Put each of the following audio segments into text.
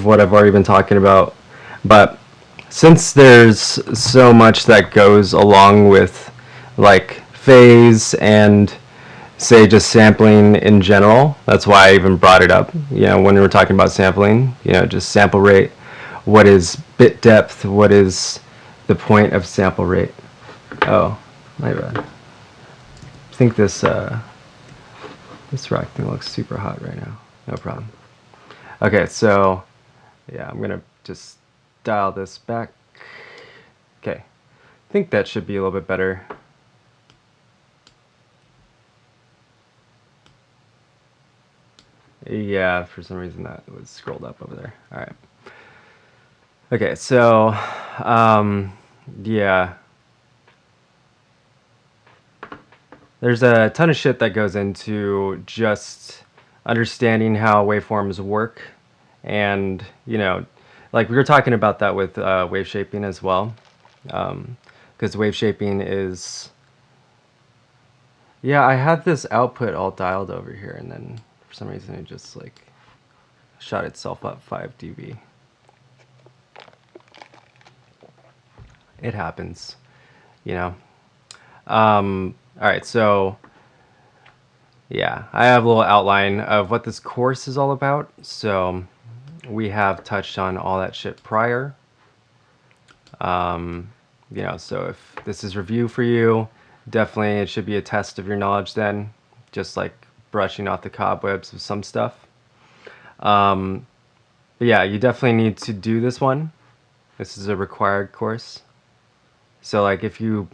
of what I've already been talking about. But since there's so much that goes along with like phase and say just sampling in general, that's why I even brought it up. When we were talking about sampling, just sample rate, what is bit depth, what is the point of sample rate. Oh, my bad. I think this rack thing looks super hot right now. No problem. Okay, so yeah, I'm gonna just dial this back. Okay, I think that should be a little bit better. Yeah, for some reason that was scrolled up over there. All right. Okay, so yeah, there's a ton of shit that goes into just understanding how waveforms work, and like we were talking about that with wave shaping as well, because wave shaping is, yeah, I had this output all dialed over here, and then for some reason it just like shot itself up 5 dB. It happens, all right, so yeah, I have a little outline of what this course is all about. So we have touched on all that shit prior. So if this is review for you, definitely it should be a test of your knowledge then, just like brushing off the cobwebs of some stuff. But yeah, you definitely need to do this one. This is a required course. So like if you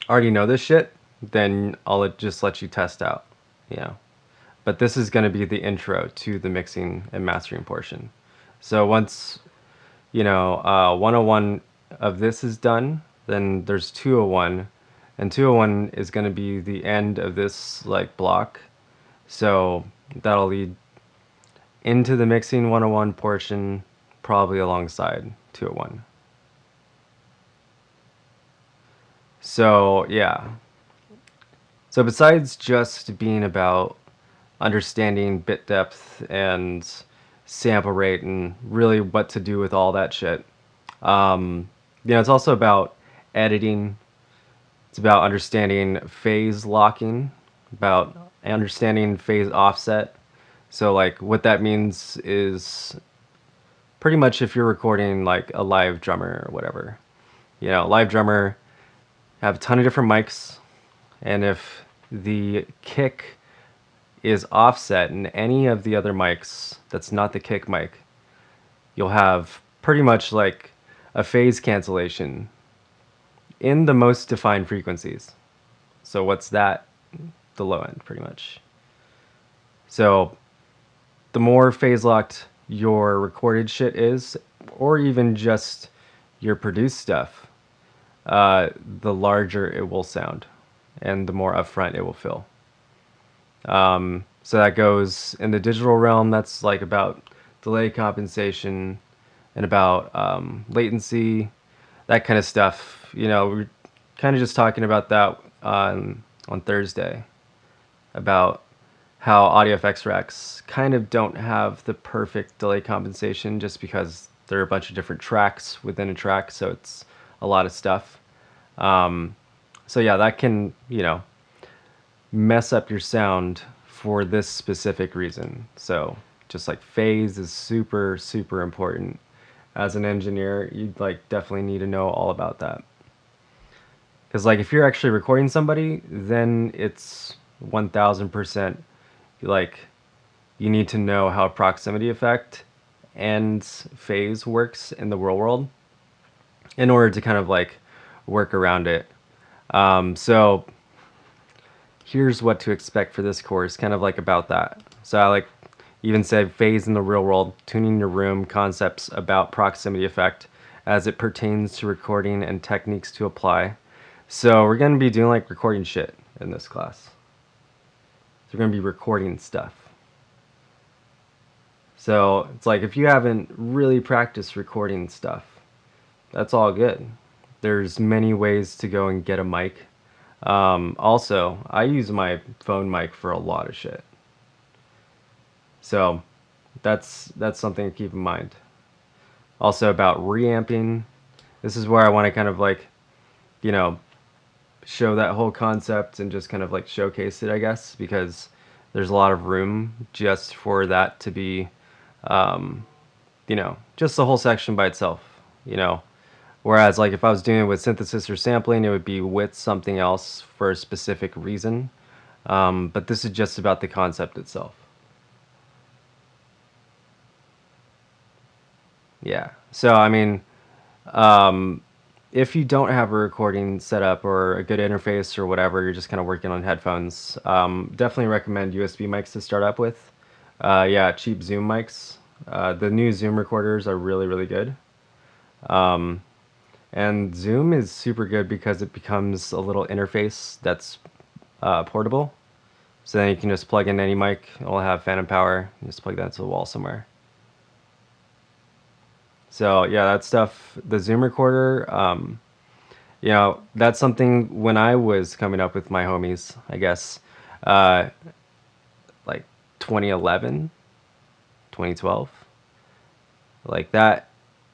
already know this shit, then I'll just let you test out, But this is going to be the intro to the mixing and mastering portion. So once, 101 of this is done, then there's 201, and 201 is going to be the end of this like block. So that'll lead into the mixing 101 portion, probably alongside 201. So yeah. So besides just being about understanding bit depth and sample rate and really what to do with all that shit, it's also about editing. It's about understanding phase locking, about understanding phase offset. So like what that means is pretty much if you're recording like a live drummer or whatever, live drummer have a ton of different mics, and if the kick is offset in any of the other mics that's not the kick mic, you'll have pretty much like a phase cancellation in the most defined frequencies. So what's that? The low end, pretty much. So the more phase locked your recorded shit is, or even just your produced stuff, the larger it will sound and the more upfront it will feel. So that goes in the digital realm. That's like about delay compensation and about latency, that kind of stuff. We're kind of just talking about that on Thursday, about how audio effects racks kind of don't have the perfect delay compensation just because there are a bunch of different tracks within a track, so it's a lot of stuff. So yeah, that can, mess up your sound for this specific reason. So just like phase is super, super important. As an engineer, you'd like definitely need to know all about that. Because like if you're actually recording somebody, then it's 1000% like you need to know how proximity effect and phase works in the real world in order to kind of like work around it. So here's what to expect for this course, kind of like about that. So I like even said phase in the real world, tuning your room, concepts about proximity effect as it pertains to recording and techniques to apply. So we're going to be doing like recording shit in this class. So we're going to be recording stuff. So it's like if you haven't really practiced recording stuff, that's all good. There's many ways to go and get a mic. Also, I use my phone mic for a lot of shit. So That's something to keep in mind. Also about reamping. This is where I want to kind of like, you know, show that whole concept and just kind of like showcase it, I guess, because there's a lot of room just for that to be, um, just the whole section by itself, you know. Whereas like if I was doing it with synthesis or sampling, it would be with something else for a specific reason. But this is just about the concept itself. Yeah. So I mean, um, if you don't have a recording setup or a good interface or whatever, you're just kind of working on headphones. Definitely recommend USB mics to start up with. Yeah, cheap Zoom mics. The new Zoom recorders are really, really good. Um, and Zoom is super good because it becomes a little interface that's portable. So then you can just plug in any mic. It'll have phantom power. You just plug that into the wall somewhere. So yeah, that stuff. The Zoom recorder. That's something when I was coming up with my homies, I guess, uh, like 2011, 2012, like that,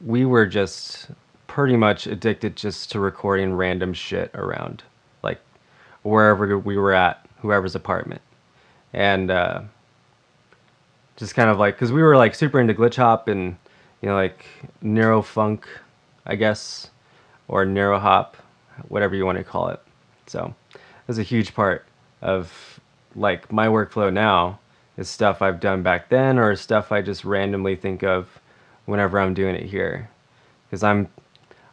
we were just pretty much addicted just to recording random shit around, like wherever we were at, whoever's apartment. And just kind of like, because we were like super into glitch hop and, like neuro funk, I guess, or neuro hop, whatever you want to call it. So that's a huge part of like my workflow now is stuff I've done back then or stuff I just randomly think of whenever I'm doing it here. Because I'm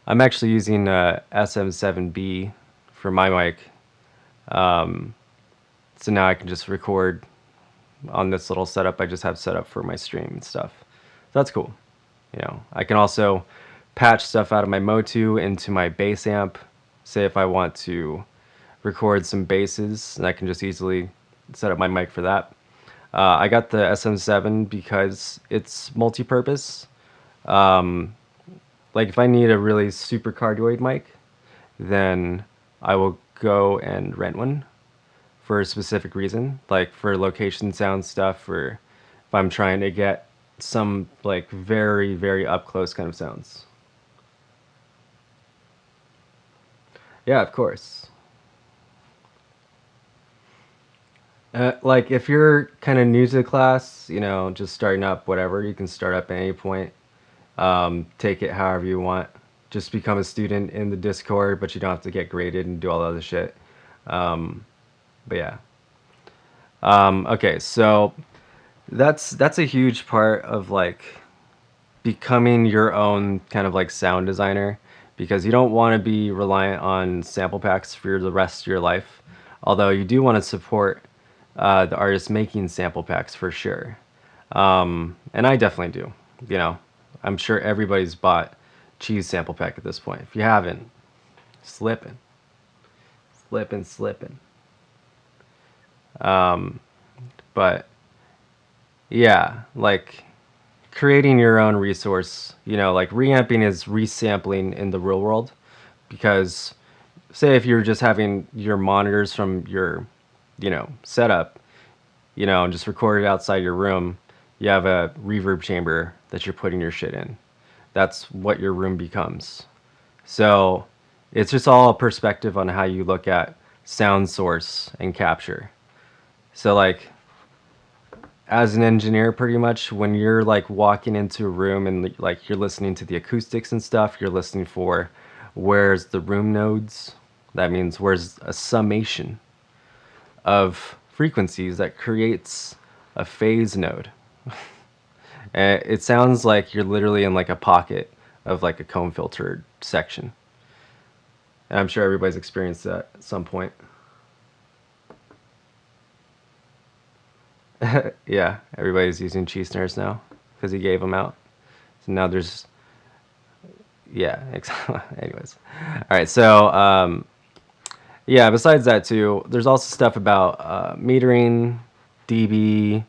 actually using SM7B for my mic, so now I can just record on this little setup I just have set up for my stream and stuff. So that's cool. I can also patch stuff out of my Motu into my bass amp. Say if I want to record some basses, and I can just easily set up my mic for that. I got the SM7 because it's multi-purpose. Like if I need a really super cardioid mic, then I will go and rent one for a specific reason, like for location sound stuff, or if I'm trying to get some like very, very up close kind of sounds. Yeah, of course. Like if you're kind of new to the class, just starting up, whatever, you can start up at any point. Take it however you want. Just become a student in the Discord, but you don't have to get graded and do all the other shit. Um, but yeah. Okay, so that's a huge part of like becoming your own kind of like sound designer because you don't want to be reliant on sample packs for the rest of your life. Although you do want to support the artists making sample packs for sure. And I definitely do. You know, I'm sure everybody's bought cheese sample pack at this point. If you haven't, slipping, slipping, slipping. But yeah, like creating your own resource, like reamping is resampling in the real world because say if you're just having your monitors from your, setup, and just record it outside your room, you have a reverb chamber that you're putting your shit in. That's what your room becomes. So it's just all a perspective on how you look at sound source and capture. So like as an engineer pretty much when you're like walking into a room and like you're listening to the acoustics and stuff, you're listening for where's the room nodes. That means where's a summation of frequencies that creates a phase node. And it sounds like you're literally in like a pocket of like a comb filtered section. And I'm sure everybody's experienced that at some point. Yeah, everybody's using cheese snares now because he gave them out. So now there's, yeah, anyways. All right, so yeah, besides that too, there's also stuff about metering, dB,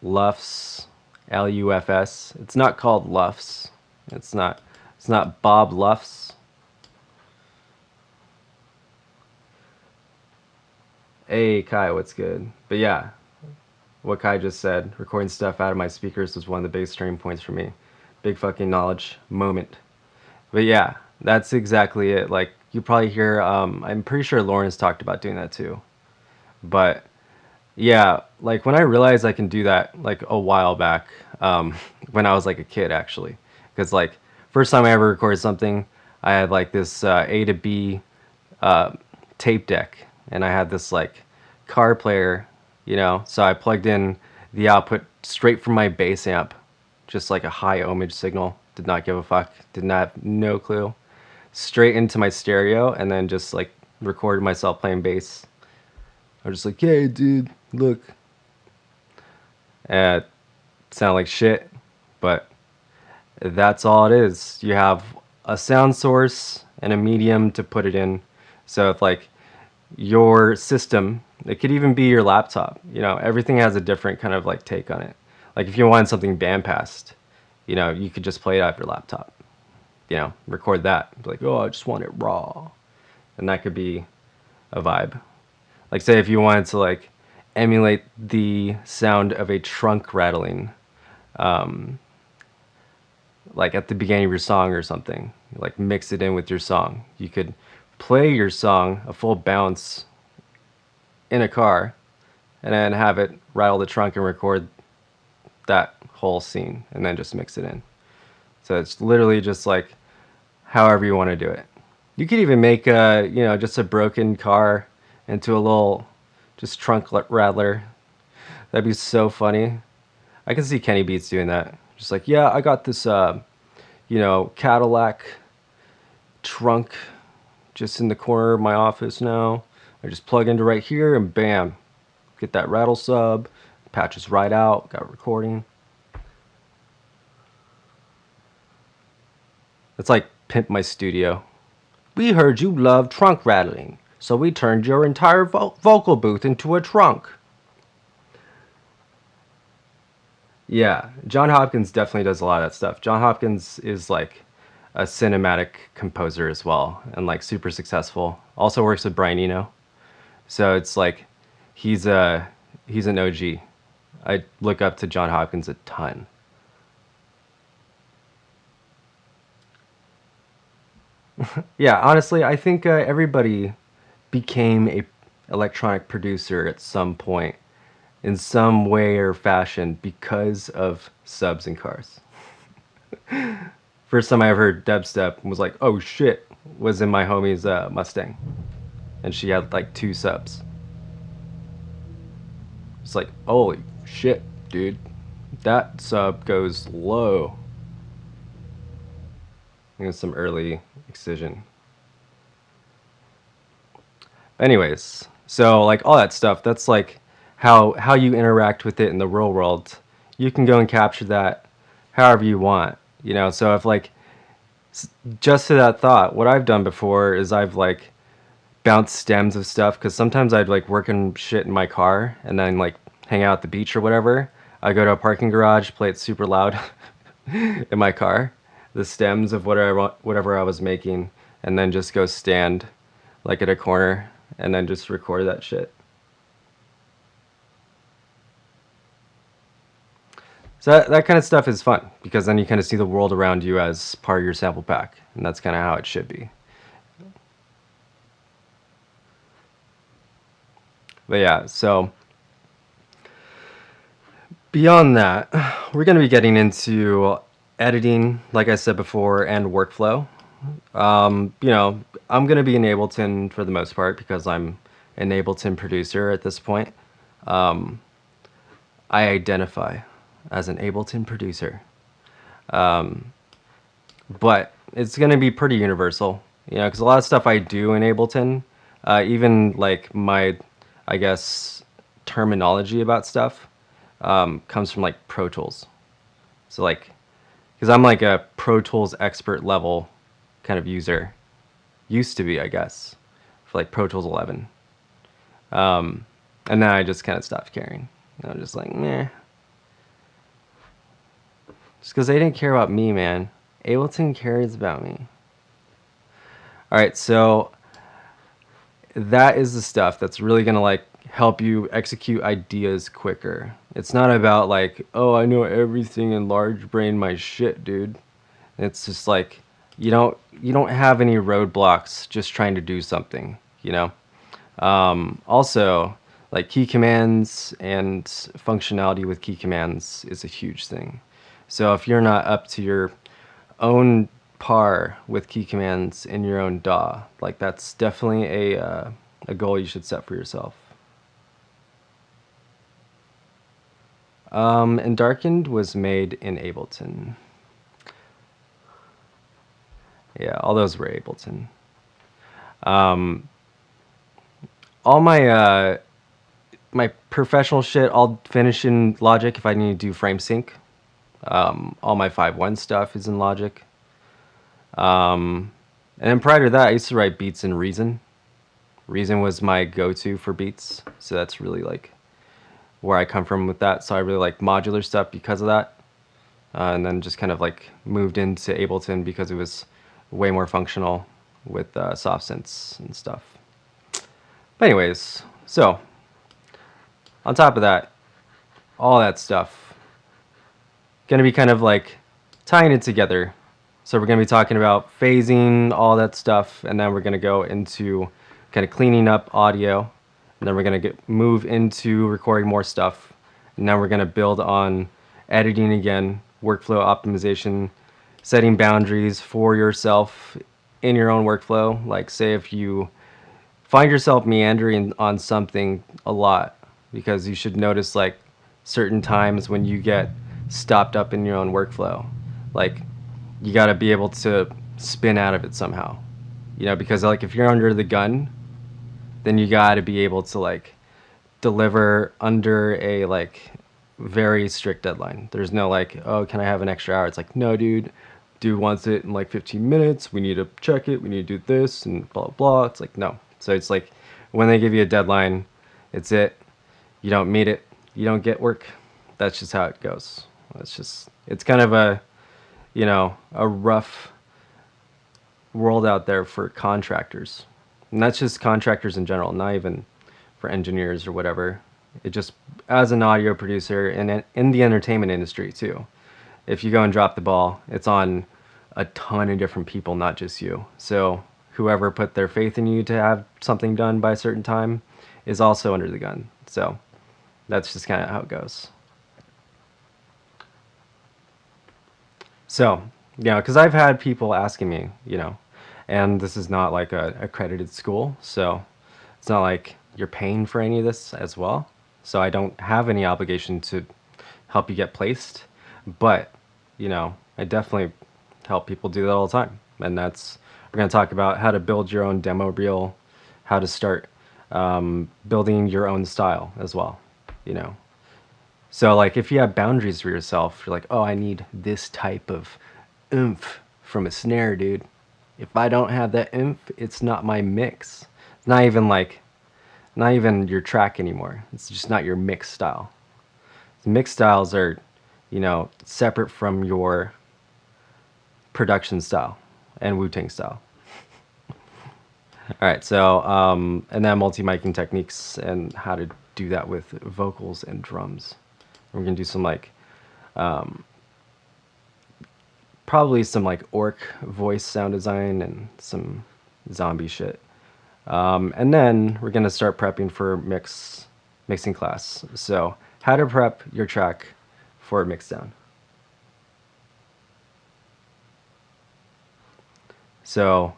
LUFS, LUFS. It's not called LUFS. It's not. It's not Bob LUFS. Hey Kai, what's good? But yeah, what Kai just said. Recording stuff out of my speakers was one of the biggest turning points for me. Big fucking knowledge moment. But yeah, that's exactly it. Like you probably hear, I'm pretty sure Lauren's talked about doing that too. But yeah, like when I realized I can do that, like a while back, when I was like a kid actually, because like first time I ever recorded something, I had like this A to B uh, tape deck, and I had this like car player, you know. So I plugged in the output straight from my bass amp, just like a high ohmage signal. Did not give a fuck. Did not no clue. Straight into my stereo, and then just like recorded myself playing bass. I was just like, "Hey, dude, look." And it sounded like shit, but that's all it is. You have a sound source and a medium to put it in. So if like your system, it could even be your laptop, you know, everything has a different kind of like take on it. Like if you wanted something bandpassed, you know, you could just play it out of your laptop, you know, record that. Be like, oh, I just want it raw. And that could be a vibe. Like say if you wanted to like emulate the sound of a trunk rattling, like at the beginning of your song or something, like mix it in with your song. You could play your song a full bounce in a car and then have it rattle the trunk and record that whole scene and then just mix it in. So it's literally just like however you want to do it. You could even make a, you know, just a broken car into a little just trunk rattler. That'd be so funny. I can see Kenny Beats doing that. Just like, yeah, I got this you know, Cadillac trunk just in the corner of my office now. I just plug into right here and bam, get that rattle sub, patches right out, got recording. It's like Pimp My Studio. We heard you love trunk rattling, so we turned your entire vocal booth into a trunk. Yeah, John Hopkins definitely does a lot of that stuff. John Hopkins is like a cinematic composer as well, and like super successful. Also works with Brian Eno, so it's like he's a he's an OG. I look up to John Hopkins a ton. Yeah, honestly, I think everybody became a electronic producer at some point, in some way or fashion, because of subs and cars. First time I ever heard dubstep was like, oh shit, was in my homie's Mustang, and she had like two subs. It's like, holy shit, dude, that sub goes low. I think it's some early Excision. Anyways, so like all that stuff, that's like how you interact with it in the real world. You can go and capture that however you want, you know. So if like just to that thought, what I've done before is I've like bounced stems of stuff because sometimes I'd like work and shit in my car and then like hang out at the beach or whatever. I go to a parking garage, play it super loud in my car, the stems of whatever I was making, and then just go stand like at a corner and then just record that shit. So that kind of stuff is fun because then you kind of see the world around you as part of your sample pack, and that's kind of how it should be. But yeah, so beyond that, we're going to be getting into editing, like I said before, and workflow. You know, I'm going to be an Ableton for the most part because I'm an Ableton producer at this point. I identify as an Ableton producer. But it's going to be pretty universal, you know, because a lot of stuff I do in Ableton, even like my, I guess, terminology about stuff, comes from like Pro Tools. So like, because I'm like a Pro Tools expert level kind of user, used to be, I guess, for like Pro Tools 11. And then I just kind of stopped caring. I'm just like, meh. Just because they didn't care about me, man. Ableton cares about me. Alright, so that is the stuff that's really going to like help you execute ideas quicker. It's not about like, oh, I know everything in large brain my shit, dude. It's just like you don't have any roadblocks just trying to do something, you know? Also, like key commands and functionality with key commands is a huge thing. So if you're not up to your own par with key commands in your own DAW, like that's definitely a goal you should set for yourself. And Darkened was made in Ableton. Yeah, all those were Ableton. Um, all my professional shit, I'll finish in Logic if I need to do frame sync. All my 5.1 stuff is in Logic. And then prior to that, I used to write beats in Reason. Reason was my go-to for beats, so that's really like where I come from with that. So I really like modular stuff because of that. And then just kind of like moved into Ableton because it was way more functional with soft synths and stuff. But anyways, so on top of that, all that stuff, gonna be kind of like tying it together. So we're gonna be talking about phasing, all that stuff, and then we're gonna go into kind of cleaning up audio, and then we're gonna move into recording more stuff, and then we're gonna build on editing again, workflow optimization, setting boundaries for yourself in your own workflow. Like say if you find yourself meandering on something a lot, because you should notice like certain times when you get stopped up in your own workflow. Like you got to be able to spin out of it somehow. You know, because like if you're under the gun, then you got to be able to like deliver under a like very strict deadline. There's no like, oh, can I have an extra hour? It's like, no, dude, dude wants it in like 15 minutes. We need to check it. We need to do this and blah, blah, blah. It's like, no. So it's like when they give you a deadline, it's it. You don't meet it. You don't get work. That's just how it goes. It's kind of a rough world out there for contractors. And that's just contractors in general, not even for engineers or whatever. It just, as an audio producer and in the entertainment industry too, if you go and drop the ball, it's on a ton of different people, not just you. So whoever put their faith in you to have something done by a certain time is also under the gun. So that's just kind of how it goes. So, because I've had people asking me, and this is not like a accredited school, so it's not like you're paying for any of this as well. So I don't have any obligation to help you get placed, but, I definitely help people do that all the time. And we're going to talk about how to build your own demo reel, how to start building your own style as well, So like if you have boundaries for yourself, you're like, oh, I need this type of oomph from a snare, dude. If I don't have that oomph, it's not my mix. It's not even your track anymore. It's just not your mix style. The mix styles are, separate from your production style and Wu-Tang style. All right, so and then multi-miking techniques and how to do that with vocals and drums. We're gonna do some like probably some like orc voice sound design and some zombie shit. And then we're gonna start prepping for mixing class. So how to prep your track for mixdown. So,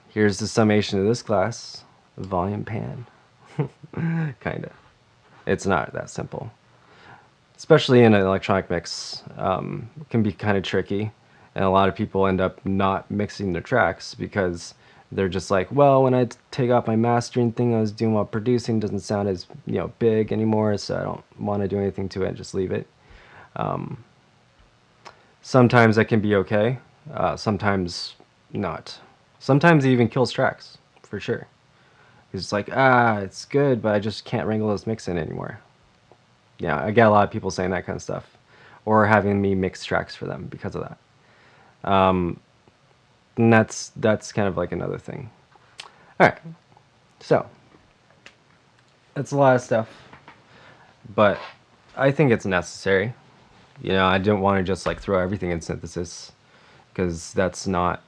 here's the summation of this class. Volume pan. Kinda. It's not that simple. Especially in an electronic mix, it can be kind of tricky. And a lot of people end up not mixing their tracks because they're just like, well, when I take off my mastering thing I was doing while producing doesn't sound as, big anymore, so I don't want to do anything to it, just leave it. Sometimes that can be okay, sometimes not. Sometimes it even kills tracks, for sure. It's like, it's good, but I just can't wrangle this mix in anymore. Yeah, I get a lot of people saying that kind of stuff. Or having me mix tracks for them because of that. And that's kind of like another thing. All right. So it's a lot of stuff, but I think it's necessary. I didn't want to just like throw everything in synthesis because that's not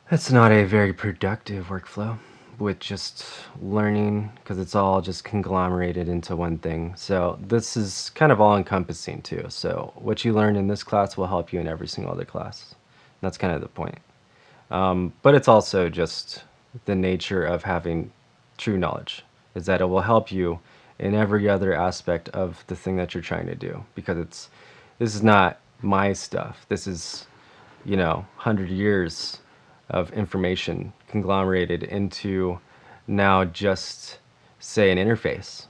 a very productive workflow with just learning, because it's all just conglomerated into one thing. So this is kind of all encompassing too. So what you learn in this class will help you in every single other class. That's kind of the point. But it's also just the nature of having true knowledge, is that it will help you in every other aspect of the thing that you're trying to do, because this is not my stuff. This is 100 years of information conglomerated into now just say an interface.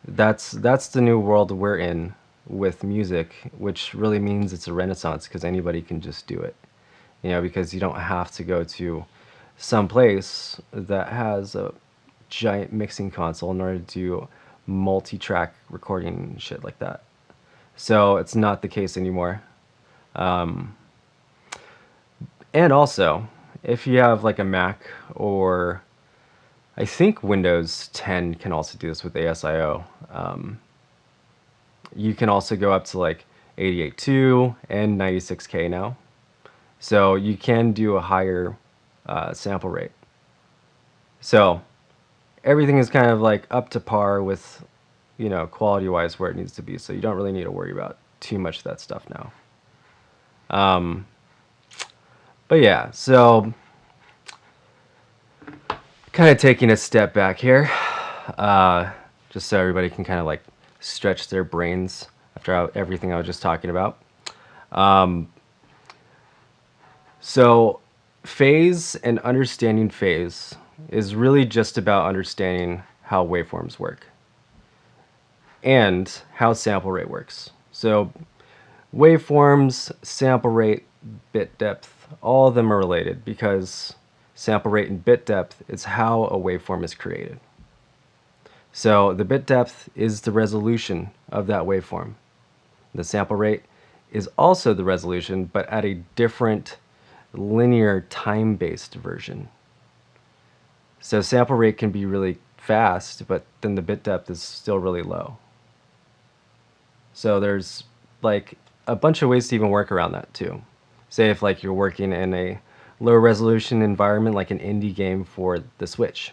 That's the new world we're in with music, which really means it's a renaissance because anybody can just do it. Because you don't have to go to some place that has a giant mixing console in order to do multi-track recording and shit like that. So it's not the case anymore. And also, if you have like a Mac, or I think Windows 10 can also do this with ASIO, you can also go up to like 88.2 and 96K now. So you can do a higher sample rate. So everything is kind of like up to par with, quality-wise where it needs to be. So you don't really need to worry about too much of that stuff now. But yeah, so kind of taking a step back here, just so everybody can kind of like stretch their brains after everything I was just talking about. So phase and understanding phase is really just about understanding how waveforms work and how sample rate works. So waveforms, sample rate, bit depth, all of them are related, because sample rate and bit depth is how a waveform is created. So the bit depth is the resolution of that waveform. The sample rate is also the resolution, but at a different linear time-based version. So sample rate can be really fast, but then the bit depth is still really low. So there's like a bunch of ways to even work around that too. Say if like you're working in a low resolution environment like an indie game for the Switch,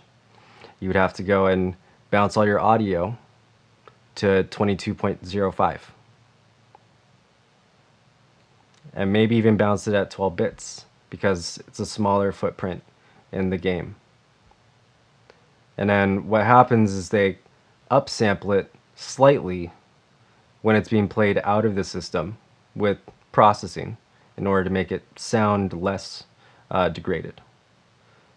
you would have to go and bounce all your audio to 22.05 and maybe even bounce it at 12 bits because it's a smaller footprint in the game. And then what happens is they upsample it slightly when it's being played out of the system with processing in order to make it sound less degraded.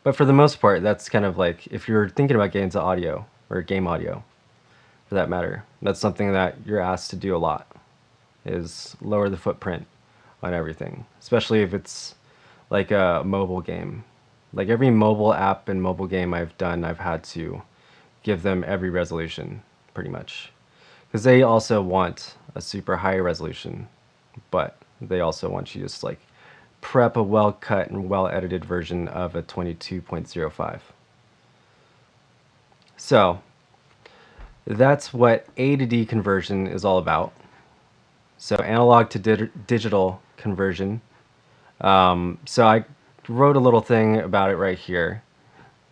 But for the most part, that's kind of like, if you're thinking about getting into audio, or game audio for that matter, that's something that you're asked to do a lot, is lower the footprint on everything, especially if it's like a mobile game. Like every mobile app and mobile game I've done, I've had to give them every resolution pretty much, because they also want a super high resolution, but they also want you to just like prep a well-cut and well-edited version of a 22.05. So that's what A to D conversion is all about. So analog to digital conversion. So I wrote a little thing about it right here,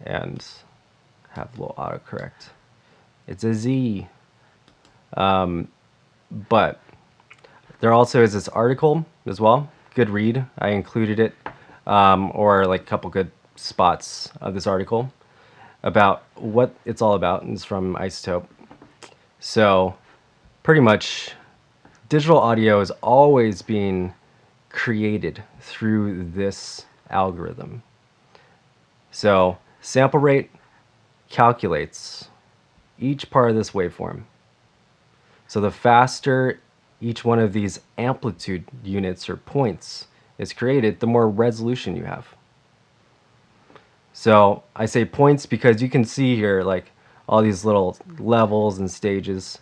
and have a little autocorrect. It's a Z. But there also is this article as well. Good read. I included it, or like a couple good spots of this article about what it's all about, and it's from Isotope. So pretty much digital audio is always being created through this algorithm. So sample rate calculates each part of this waveform. So the faster each one of these amplitude units or points is created, the more resolution you have. So I say points because you can see here like all these little levels and stages,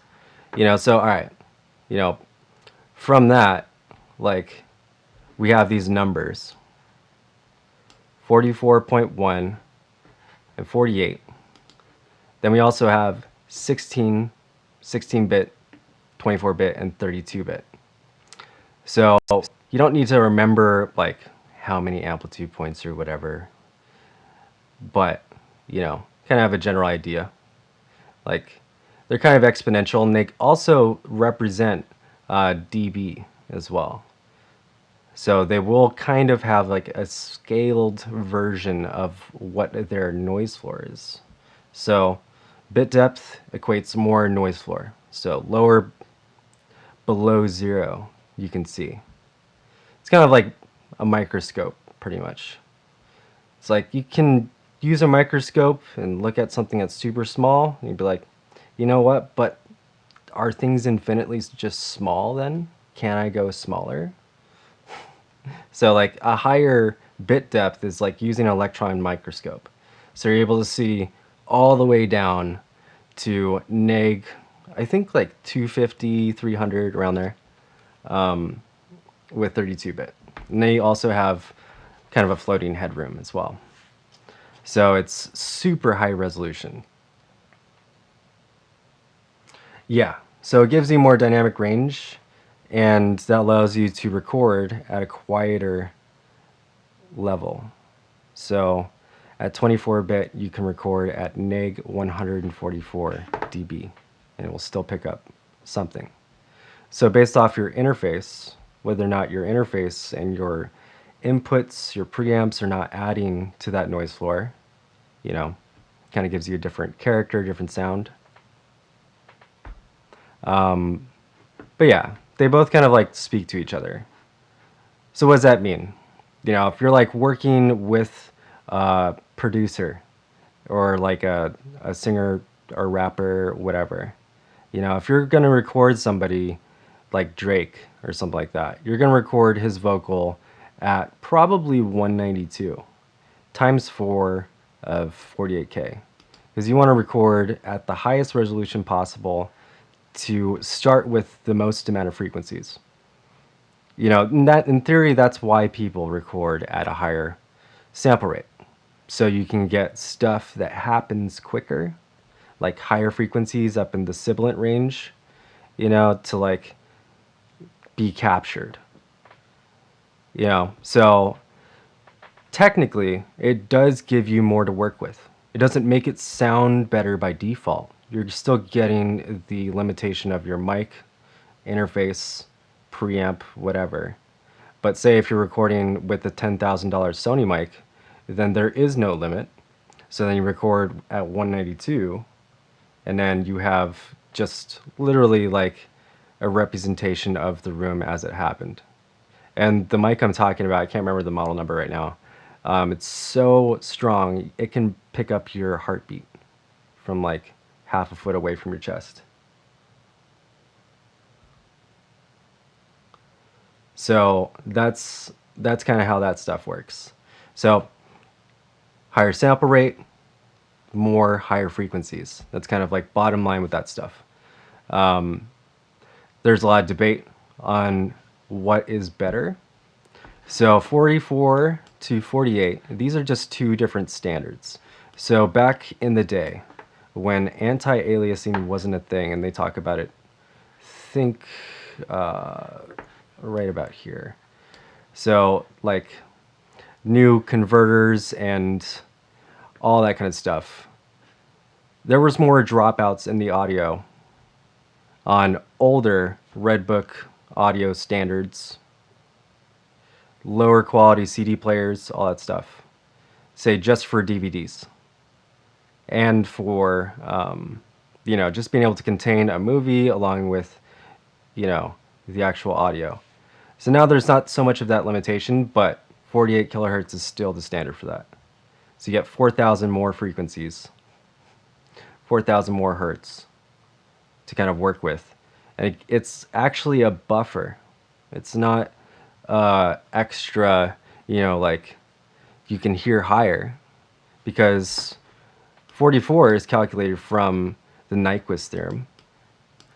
so all right, from that, like we have these numbers 44.1, and 48. Then we also have 16, 16-bit, 24-bit, and 32-bit. So you don't need to remember like how many amplitude points or whatever, but you know, kind of have a general idea. Like they're kind of exponential, and they also represent dB as well. So they will kind of have like a scaled version of what their noise floor is. So bit depth equates more noise floor. So lower below 0, you can see. It's kind of like a microscope, pretty much. It's like you can use a microscope and look at something that's super small, and you'd be like, you know what, but are things infinitely just small then? Can I go smaller? So like a higher bit depth is like using an electron microscope. So you're able to see all the way down to I think like 250, 300, around there, with 32-bit. And they also have kind of a floating headroom as well. So it's super high resolution. Yeah, so it gives you more dynamic range, and that allows you to record at a quieter level. So at 24-bit, you can record at neg 144 dB, and it will still pick up something. So based off your interface, whether or not your interface and your inputs, your preamps are not adding to that noise floor, you know, kind of gives you a different character, different sound. But yeah, they both kind of like speak to each other. So what does that mean? You know, if you're like working with a producer or like a singer or rapper, whatever, you know, if you're going to record somebody like Drake or something like that, you're going to record his vocal at probably 192 times 4 of 48K. Because you want to record at the highest resolution possible to start with the most amount of frequencies. You know, in theory, that's why people record at a higher sample rate. So you can get stuff that happens quicker, like higher frequencies up in the sibilant range, you know, to like be captured. You know, so technically, it does give you more to work with. It doesn't make it sound better by default. You're still getting the limitation of your mic, interface, preamp, whatever. But say if you're recording with a $10,000 Sony mic, then there is no limit. So then you record at 192, and then you have just literally like a representation of the room as it happened. And the mic I'm talking about, I can't remember the model number right now. It's so strong, it can pick up your heartbeat from like half a foot away from your chest. So that's kind of how that stuff works. So higher sample rate, more higher frequencies. That's kind of like bottom line with that stuff. There's a lot of debate on what is better. So 44 to 48, these are just two different standards. So back in the day, when anti-aliasing wasn't a thing, and they talk about it, think right about here. So like new converters and all that kind of stuff. There was more dropouts in the audio on older Redbook audio standards, lower quality CD players, all that stuff. Say just for DVDs. And for, you know, just being able to contain a movie along with, you know, the actual audio. So now there's not so much of that limitation, but 48 kilohertz is still the standard for that. So you get 4,000 more frequencies, 4,000 more hertz to kind of work with. And it's actually a buffer. It's not extra, you know, like you can hear higher, because 44 is calculated from the Nyquist theorem.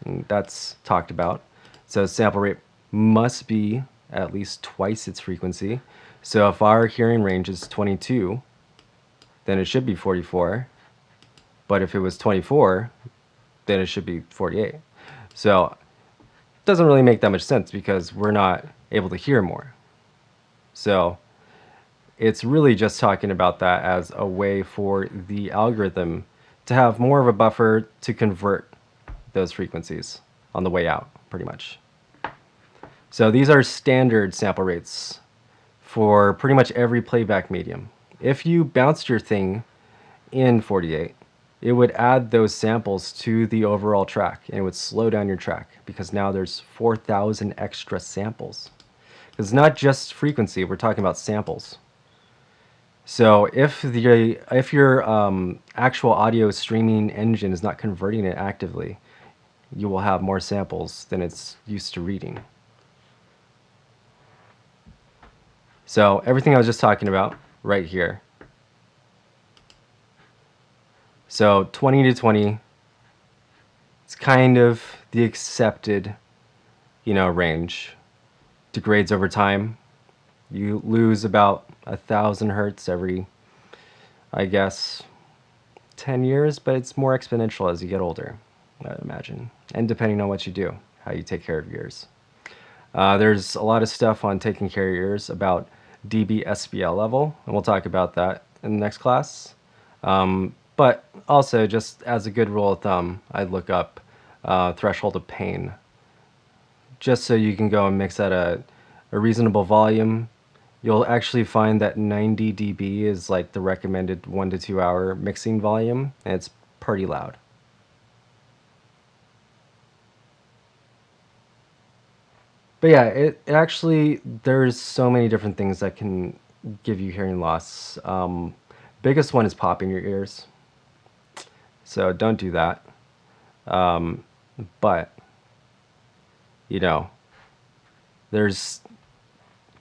And that's talked about. So sample rate must be at least twice its frequency. So if our hearing range is 22, then it should be 44. But if it was 24, then it should be 48. So it doesn't really make that much sense because we're not able to hear more. So it's really just talking about that as a way for the algorithm to have more of a buffer to convert those frequencies on the way out, pretty much. So these are standard sample rates for pretty much every playback medium. If you bounced your thing in 48, it would add those samples to the overall track, and it would slow down your track because now there's 4,000 extra samples. It's not just frequency, we're talking about samples. So if your actual audio streaming engine is not converting it actively, you will have more samples than it's used to reading. So everything I was just talking about right here. So 20 to 20, it's kind of the accepted, range. Degrades over time. You lose about 1,000 hertz every, I guess, 10 years, but it's more exponential as you get older, I imagine. And depending on what you do, how you take care of your ears. There's a lot of stuff on taking care of your ears about dB SBL level, and we'll talk about that in the next class. But also, just as a good rule of thumb, I'd look up threshold of pain, just so you can go and mix at a reasonable volume. You'll actually find that 90 dB is like the recommended 1 to 2 hour mixing volume, and it's pretty loud. But yeah, it actually, there's so many different things that can give you hearing loss. Biggest one is popping your ears. So don't do that. But, there's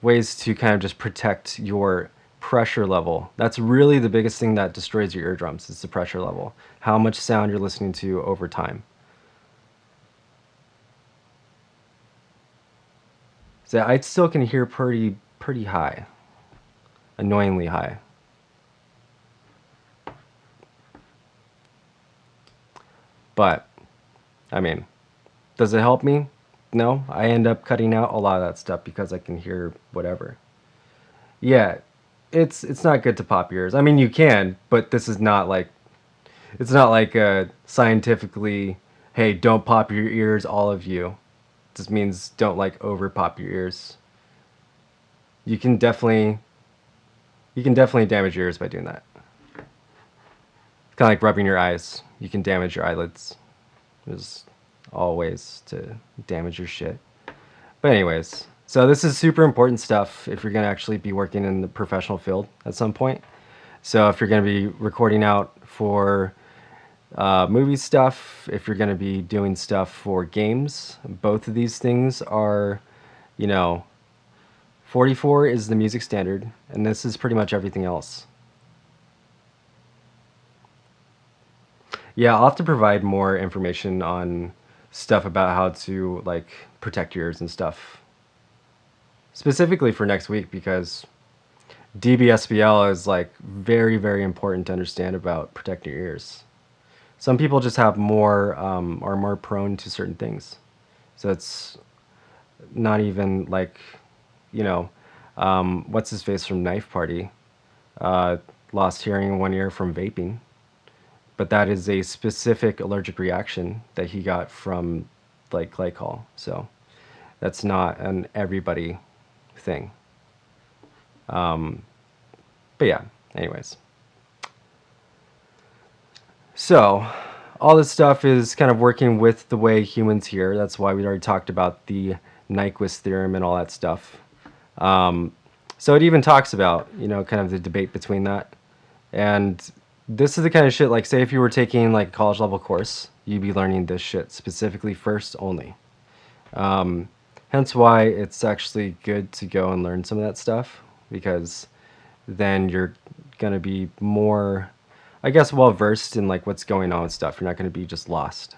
ways to kind of just protect your pressure level. That's really the biggest thing that destroys your eardrums, is the pressure level. How much sound you're listening to over time. So I still can hear pretty high. Annoyingly high. But, I mean, does it help me? No, I end up cutting out a lot of that stuff because I can hear whatever. Yeah, it's not good to pop your ears. I mean, you can, but this is not like, it's not like scientifically, hey, don't pop your ears, all of you. It just means don't like over pop your ears. You can definitely damage your ears by doing that. It's kind of like rubbing your eyes. You can damage your eyelids. There's all ways to damage your shit. But anyways, so this is super important stuff if you're going to actually be working in the professional field at some point. So if you're going to be recording out for movie stuff, if you're going to be doing stuff for games, both of these things are, 44 is the music standard, and this is pretty much everything else. Yeah, I'll have to provide more information on stuff about how to like protect your ears and stuff. Specifically for next week, because DBSBL is like very, very important to understand about protecting your ears. Some people just have more, are more prone to certain things. So it's not even like, what's his face from Knife Party? Lost hearing in one ear from vaping. But that is a specific allergic reaction that he got from like glycol. So that's not an everybody thing. But yeah, anyways. So all this stuff is kind of working with the way humans hear. That's why we already talked about the Nyquist theorem and all that stuff. So it even talks about, kind of the debate between that. And this is the kind of shit, like, say if you were taking like a college level course, you'd be learning this shit specifically first only. Hence why it's actually good to go and learn some of that stuff, because then you're going to be more, I guess, well versed in like what's going on with stuff. You're not going to be just lost.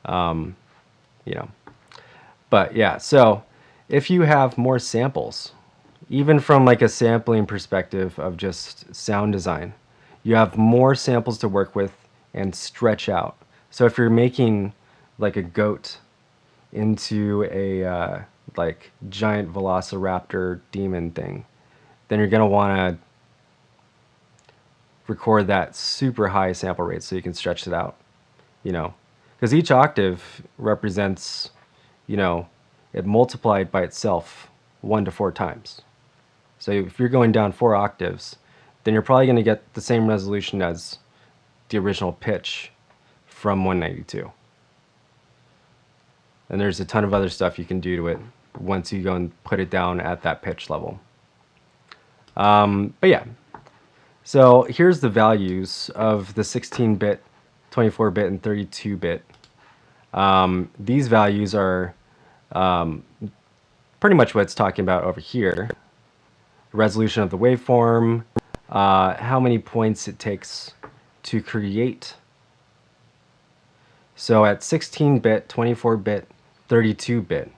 But yeah, so if you have more samples, even from like a sampling perspective of just sound design, you have more samples to work with and stretch out. So if you're making like a goat into a like giant velociraptor demon thing, then you're gonna want to record that super high sample rate so you can stretch it out, you know, because each octave represents, you know, it multiplied by itself 1 to 4 times. So if you're going down 4 octaves, then you're probably going to get the same resolution as the original pitch from 192. And there's a ton of other stuff you can do to it once you go and put it down at that pitch level. But yeah, so here's the values of the 16-bit, 24-bit, and 32-bit. These values are pretty much what it's talking about over here. Resolution of the waveform, how many points it takes to create. So at 16-bit, 24-bit, 32-bit,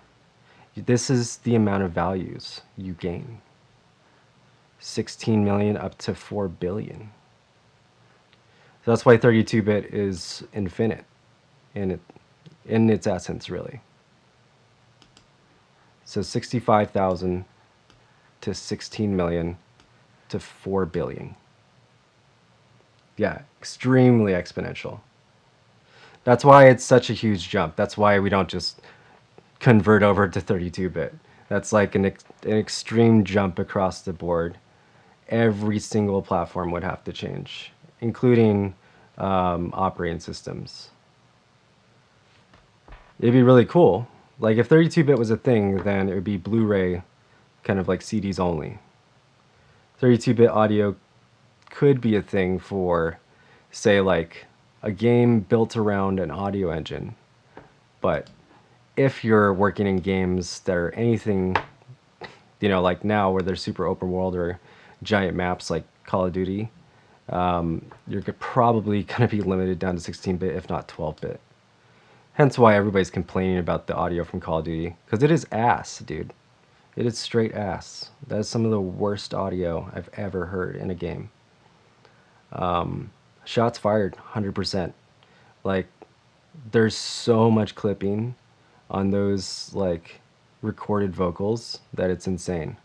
this is the amount of values you gain. 16 million up to 4 billion. So that's why 32-bit is infinite in its essence, really. So 65,000 to 16 million to 4 billion. Yeah, extremely exponential. That's why it's such a huge jump. That's why we don't just convert over to 32-bit. That's like an extreme jump across the board. Every single platform would have to change, including operating systems. It'd be really cool. Like if 32-bit was a thing, then it would be Blu-ray, kind of like CDs only. 32-bit audio could be a thing for, say, like a game built around an audio engine. But if you're working in games that are anything, you know, like now where they're super open world or giant maps like Call of Duty, you're probably going to be limited down to 16-bit, if not 12-bit. Hence why everybody's complaining about the audio from Call of Duty, because it is ass, dude. It is straight ass. That is some of the worst audio I've ever heard in a game. Shots fired, 100%. Like, there's so much clipping on those, like, recorded vocals that it's insane.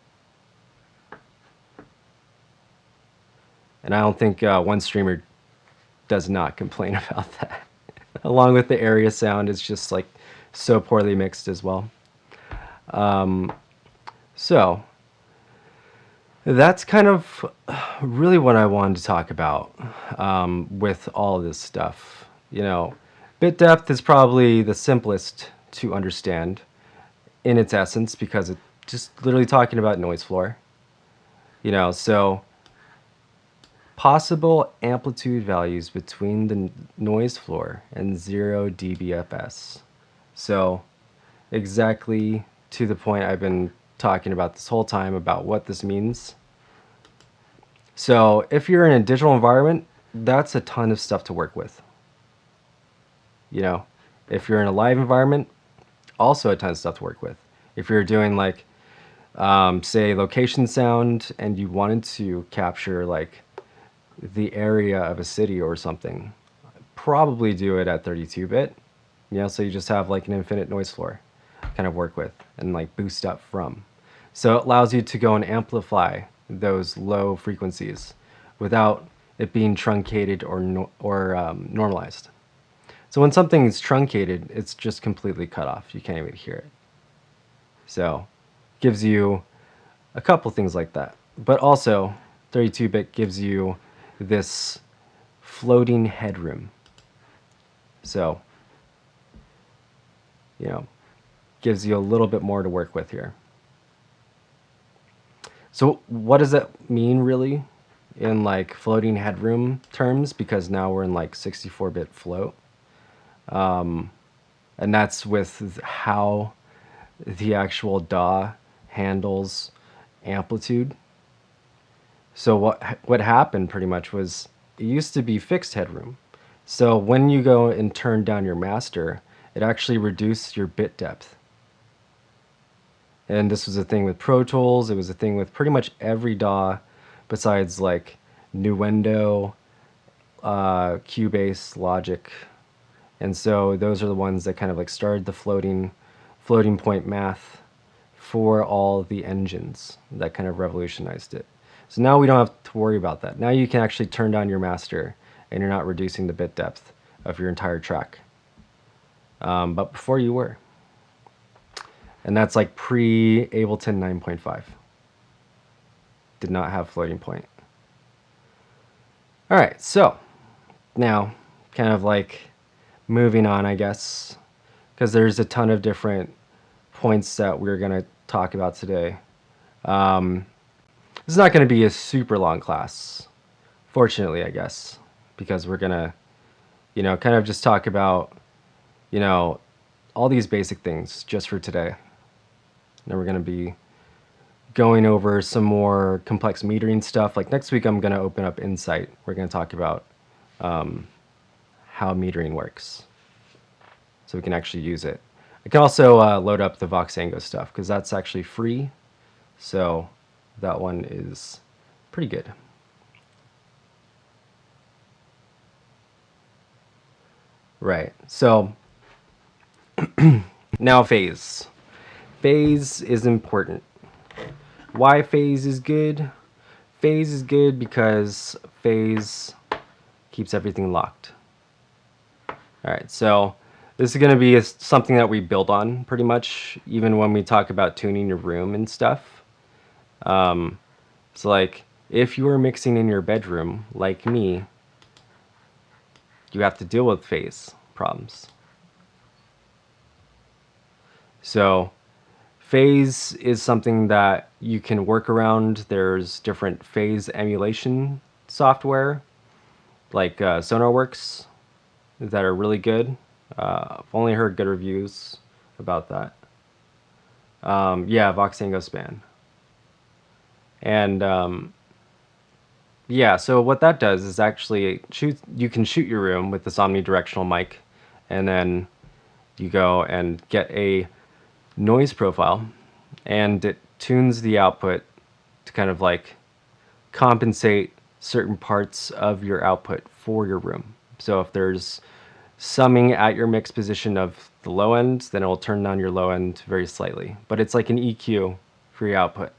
And I don't think one streamer does not complain about that. Along with the area sound, it's just, like, so poorly mixed as well. So, that's kind of really what I wanted to talk about with all of this stuff. You know, bit depth is probably the simplest to understand in its essence because it's just literally talking about noise floor. You know, so possible amplitude values between the noise floor and 0 dBFS. So exactly to the point I've been talking about this whole time about what this means. So if you're in a digital environment, that's a ton of stuff to work with. You know, if you're in a live environment, also a ton of stuff to work with. If you're doing like, say, location sound and you wanted to capture like the area of a city or something, probably do it at 32-bit. You know, so you just have like an infinite noise floor kind of work with and like boost up from. So it allows you to go and amplify those low frequencies without it being truncated or normalized. So when something is truncated, it's just completely cut off. You can't even hear it. So it gives you a couple things like that. But also 32-bit gives you this floating headroom. So, you know, gives you a little bit more to work with here. So what does that mean really in like floating headroom terms? Because now we're in like 64-bit float. And that's with how the actual DAW handles amplitude. So what happened pretty much was it used to be fixed headroom. So when you go and turn down your master, it actually reduced your bit depth. And this was a thing with Pro Tools. It was a thing with pretty much every DAW besides like Nuendo, Cubase, Logic. And so those are the ones that kind of like started the floating point math for all the engines that kind of revolutionized it. So now we don't have to worry about that. Now you can actually turn down your master and you're not reducing the bit depth of your entire track. But before you were. And that's like pre-Ableton 9.5. Did not have floating point. All right, so now kind of like moving on, I guess, because there's a ton of different points that we're going to talk about today. This is not going to be a super long class, fortunately, I guess, because we're going to, kind of just talk about, all these basic things just for today. Then we're going to be going over some more complex metering stuff. Like next week, I'm going to open up Insight. We're going to talk about how metering works, so we can actually use it. I can also load up the Voxango stuff because that's actually free. So that one is pretty good. Right. So now phase. Phase is important. Why phase is good? Phase is good because phase keeps everything locked. All right, so this is going to be something that we build on pretty much, even when we talk about tuning your room and stuff. So like, if you are mixing in your bedroom, like me, you have to deal with phase problems. So phase is something that you can work around. There's different phase emulation software, like SonarWorks, that are really good. I've only heard good reviews about that. Yeah, Voxango Span. And yeah, so what that does is actually you can shoot your room with this omnidirectional mic, and then you go and get a noise profile, and it tunes the output to kind of like compensate certain parts of your output for your room. So if there's summing at your mix position of the low end, then it will turn down your low end very slightly. But it's like an EQ for your output.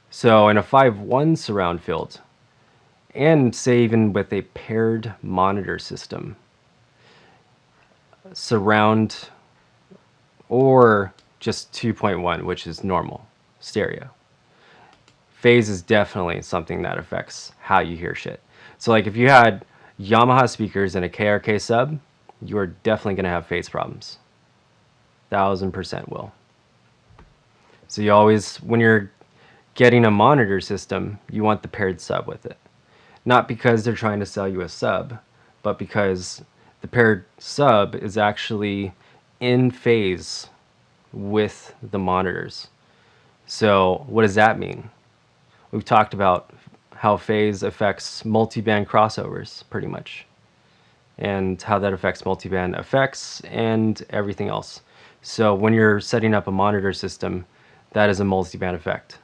So in a 5.1 surround field, and say even with a paired monitor system, surround or just 2.1, which is normal stereo, phase is definitely something that affects how you hear shit. So like if you had Yamaha speakers and a KRK sub, you are definitely going to have phase problems. 1000% will. So you always, when you're getting a monitor system, you want the paired sub with it. Not because they're trying to sell you a sub, but because the paired sub is actually in phase with the monitors. So what does that mean? We've talked about how phase affects multiband crossovers pretty much, and how that affects multiband effects and everything else. So when you're setting up a monitor system, that is a multiband effect.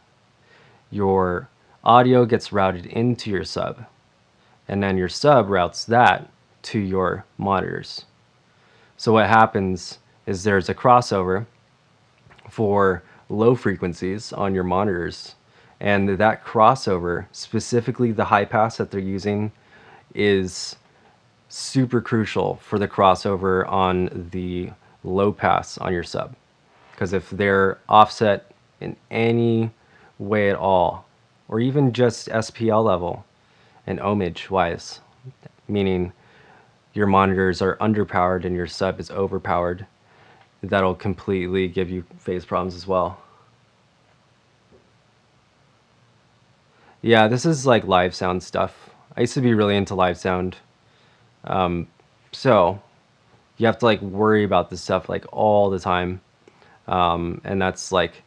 Your audio gets routed into your sub, and then your sub routes that to your monitors. So what happens is there's a crossover for low frequencies on your monitors, and that crossover, specifically the high pass that they're using, is super crucial for the crossover on the low pass on your sub. Because if they're offset in any way at all, or even just SPL level and ohmage wise, meaning your monitors are underpowered and your sub is overpowered, that'll completely give you phase problems as well. Yeah, this is like live sound stuff. I used to be really into live sound. So you have to like worry about this stuff like all the time. And that's like,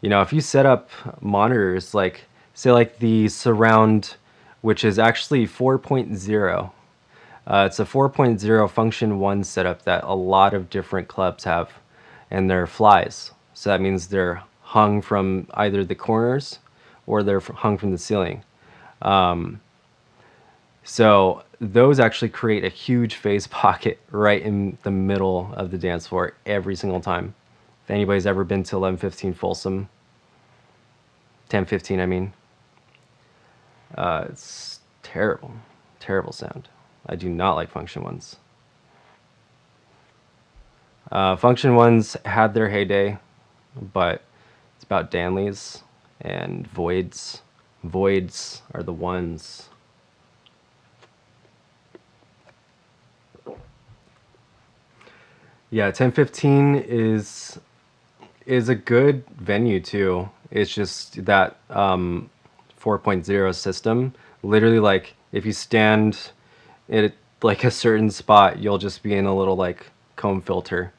if you set up monitors, like say like the surround, which is actually 4.0. It's a 4.0 function 1 setup that a lot of different clubs have. and they're flies. So that means they're hung from either the corners or they're hung from the ceiling. So those actually create a huge phase pocket right in the middle of the dance floor every single time. If anybody's ever been to 1115 Folsom, 1015 I mean, it's terrible, terrible sound. I do not like function ones. Function ones had their heyday, but it's about Danleys and voids. Voids are the ones. Yeah, 1015 is a good venue too. It's just that 4.0 system. Literally, like if you stand at like a certain spot, you'll just be in a little like comb filter,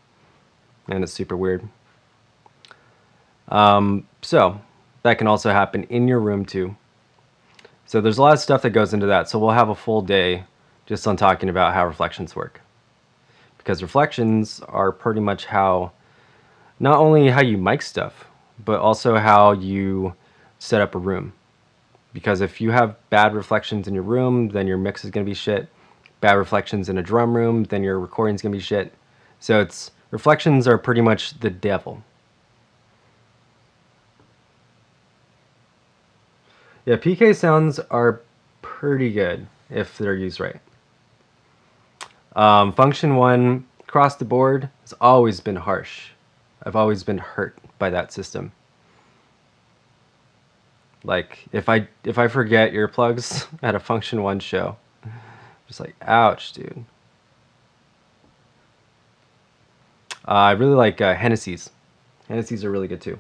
and it's super weird. So that can also happen in your room too. So there's a lot of stuff that goes into that. So we'll have a full day just on talking about how reflections work. Because reflections are pretty much how, not only how you mic stuff, but also how you set up a room. Because if you have bad reflections in your room, then your mix is going to be shit. Bad reflections in a drum room, then your recording's going to be shit. So reflections are pretty much the devil. Yeah, PK sounds are pretty good if they're used right. Function 1, across the board, has always been harsh. I've always been hurt by that system. Like, if I forget earplugs at a Function 1 show, just like, ouch, dude. I really like Hennessy's. Hennessy's are really good too.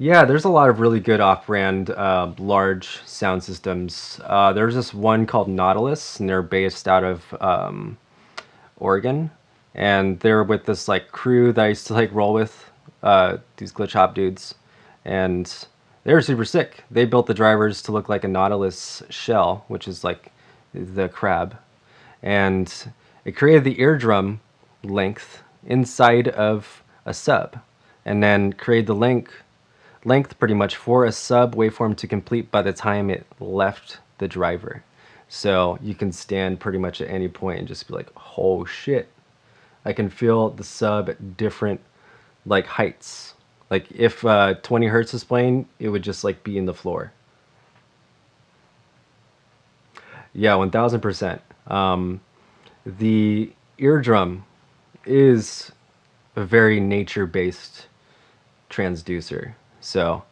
Yeah, there's a lot of really good off-brand large sound systems. There's this one called Nautilus, and they're based out of Oregon, and they're with this like crew that I used to like roll with, these glitch hop dudes, and they were super sick. They built the drivers to look like a Nautilus shell, which is like the crab, and it created the eardrum length inside of a sub, and then created the length pretty much for a sub waveform to complete by the time it left the driver. So you can stand pretty much at any point and just be like, oh shit, I can feel the sub at different like heights. Like if 20 hertz is playing, it would just like be in the floor. Yeah, 1000%. The eardrum is a very nature-based transducer. So,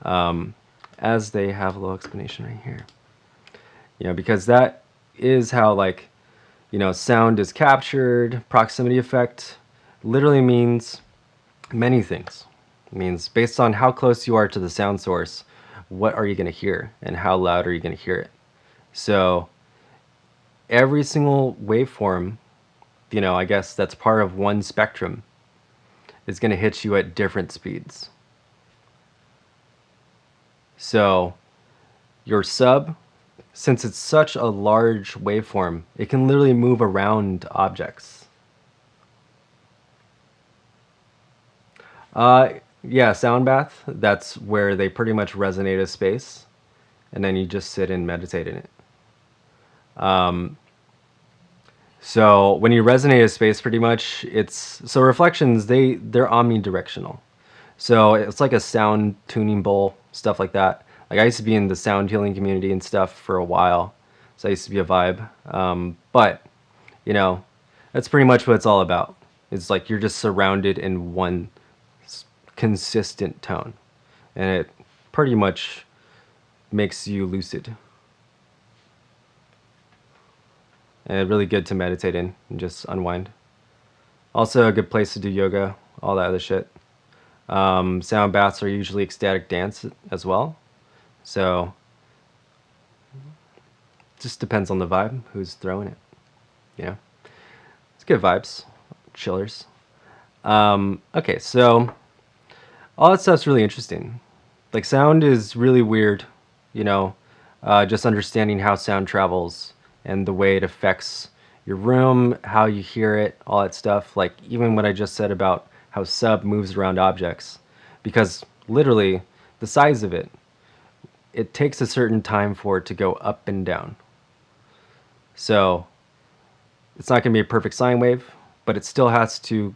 as they have a little explanation right here, because that is how like, sound is captured. Proximity effect literally means many things. It means based on how close you are to the sound source, what are you going to hear and how loud are you going to hear it? So every single waveform, I guess that's part of one spectrum, is going to hit you at different speeds. So your sub, since it's such a large waveform, it can literally move around objects. Yeah, sound bath, that's where they pretty much resonate a space, and then you just sit and meditate in it. So when you resonate a space, pretty much so reflections, they're omnidirectional. So it's like a sound tuning bowl, stuff like that. Like I used to be in the sound healing community and stuff for a while, so I used to be a vibe. But that's pretty much what it's all about. It's like you're just surrounded in one consistent tone, and it pretty much makes you lucid. And really good to meditate in and just unwind. Also a good place to do yoga, all that other shit. Sound baths are usually ecstatic dance as well. So just depends on the vibe, who's throwing it. It's good vibes, chillers. Okay, so all that stuff's really interesting. Like sound is really weird, just understanding how sound travels and the way it affects your room, how you hear it, all that stuff. Like even what I just said about how sub moves around objects, because literally the size of it, it takes a certain time for it to go up and down. So it's not going to be a perfect sine wave, but it still has to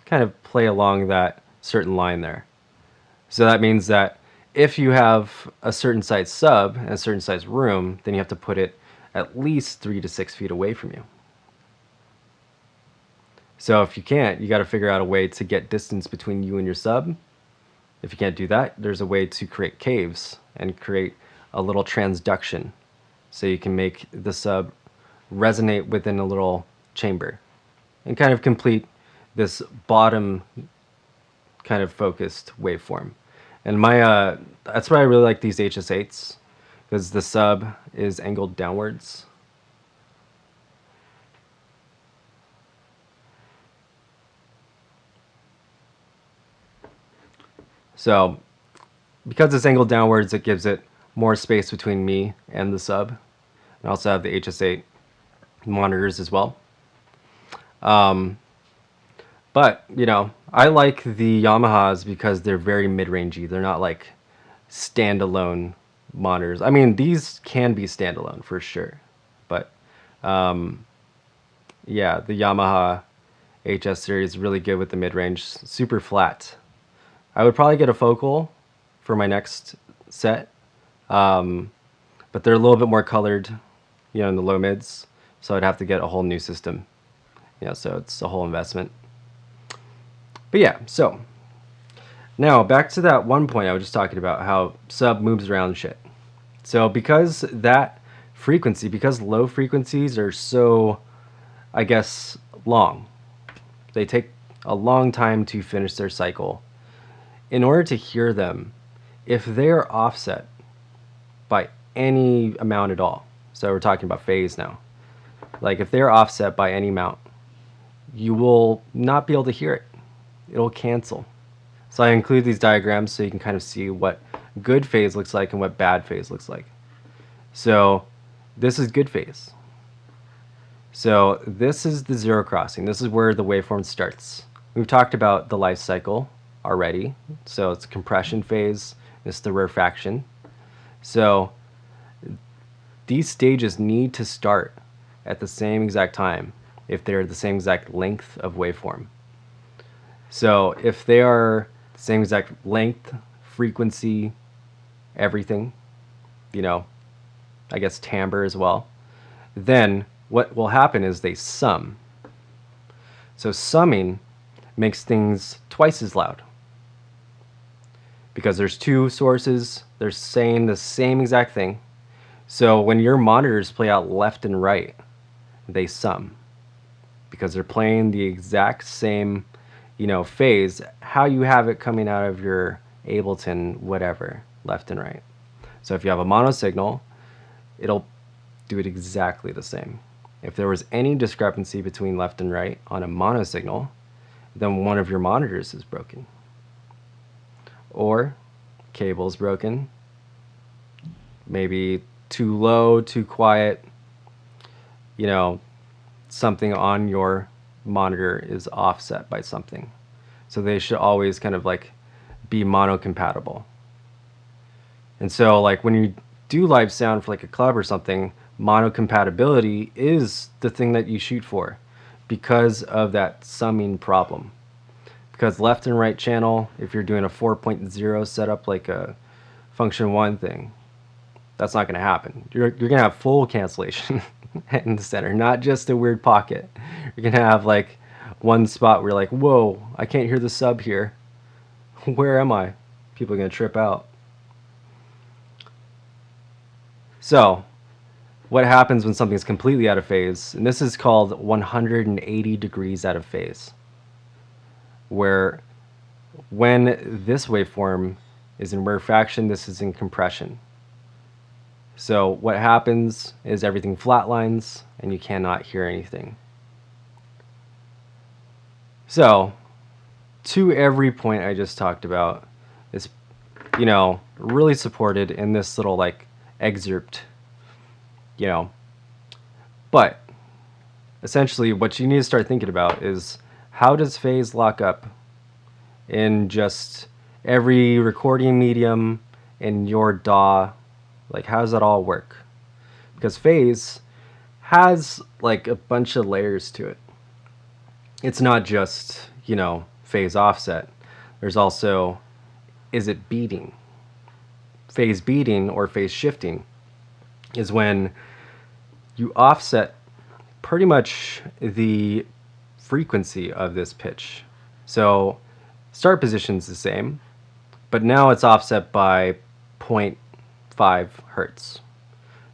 kind of play along that certain line there. So that means that if you have a certain size sub and a certain size room, then you have to put it at least 3 to 6 feet away from you. So if you can't, you got to figure out a way to get distance between you and your sub. If you can't do that, there's a way to create caves and create a little transduction, so you can make the sub resonate within a little chamber and kind of complete this bottom kind of focused waveform. And my that's why I really like these HS8s, because the sub is angled downwards. So because it's angled downwards, it gives it more space between me and the sub. I also have the HS8 monitors as well. But, you know, I like the Yamahas because they're very mid-rangey. They're not like standalone monitors. I mean, these can be standalone for sure. But, yeah, the Yamaha HS series is really good with the mid-range. Super flat. I would probably get a focal for my next set. But they're a little bit more colored, you know, in the low mids. So I'd have to get a whole new system. Yeah, so it's a whole investment. But yeah, so now back to that one point I was just talking about, how sub moves around shit. So because that frequency, because low frequencies are so, I guess, long, they take a long time to finish their cycle. In order to hear them, if they're offset by any amount at all, so we're talking about phase now, like if they're offset by any amount, you will not be able to hear it. It'll cancel. So I include these diagrams so you can kind of see what good phase looks like and what bad phase looks like. So this is good phase. So this is the zero crossing. This is where the waveform starts. We've talked about the life cycle already. So it's compression phase. This is the rarefaction. So these stages need to start at the same exact time if they're the same exact length of waveform. So if they are the same exact length, frequency, everything, you know, I guess timbre as well, then what will happen is they sum. So summing makes things twice as loud, because there's two sources, they're saying the same exact thing. So when your monitors play out left and right, they sum, because they're playing the exact same, you know, phase, how you have it coming out of your Ableton, whatever, left and right. So if you have a mono signal, it'll do it exactly the same. If there was any discrepancy between left and right on a mono signal, then one of your monitors is broken, or cable's broken, maybe too low, too quiet, you know, something on your monitor is offset by something. So they should always kind of like be mono compatible. And so like when you do live sound for like a club or something, mono compatibility is the thing that you shoot for, because of that summing problem. Because left and right channel, if you're doing a 4.0 setup like a function 1 thing, that's not going to happen. You're going to have full cancellation in the center, not just a weird pocket. You're going to have like one spot where you're like, whoa, I can't hear the sub here. Where am I? People are going to trip out. So what happens when something's completely out of phase, and this is called 180 degrees out of phase, where when this waveform is in rarefaction, this is in compression. So what happens is everything flatlines and you cannot hear anything. So to every point I just talked about is, you know, really supported in this little like excerpt, you know. But essentially what you need to start thinking about is, how does phase lock up in just every recording medium in your DAW? Like, how does that all work? Because phase has like a bunch of layers to it. It's not just, phase offset. There's also, is it beating? Phase beating or phase shifting is when you offset pretty much the frequency of this pitch. So start position's the same, but now it's offset by 0.5 hertz.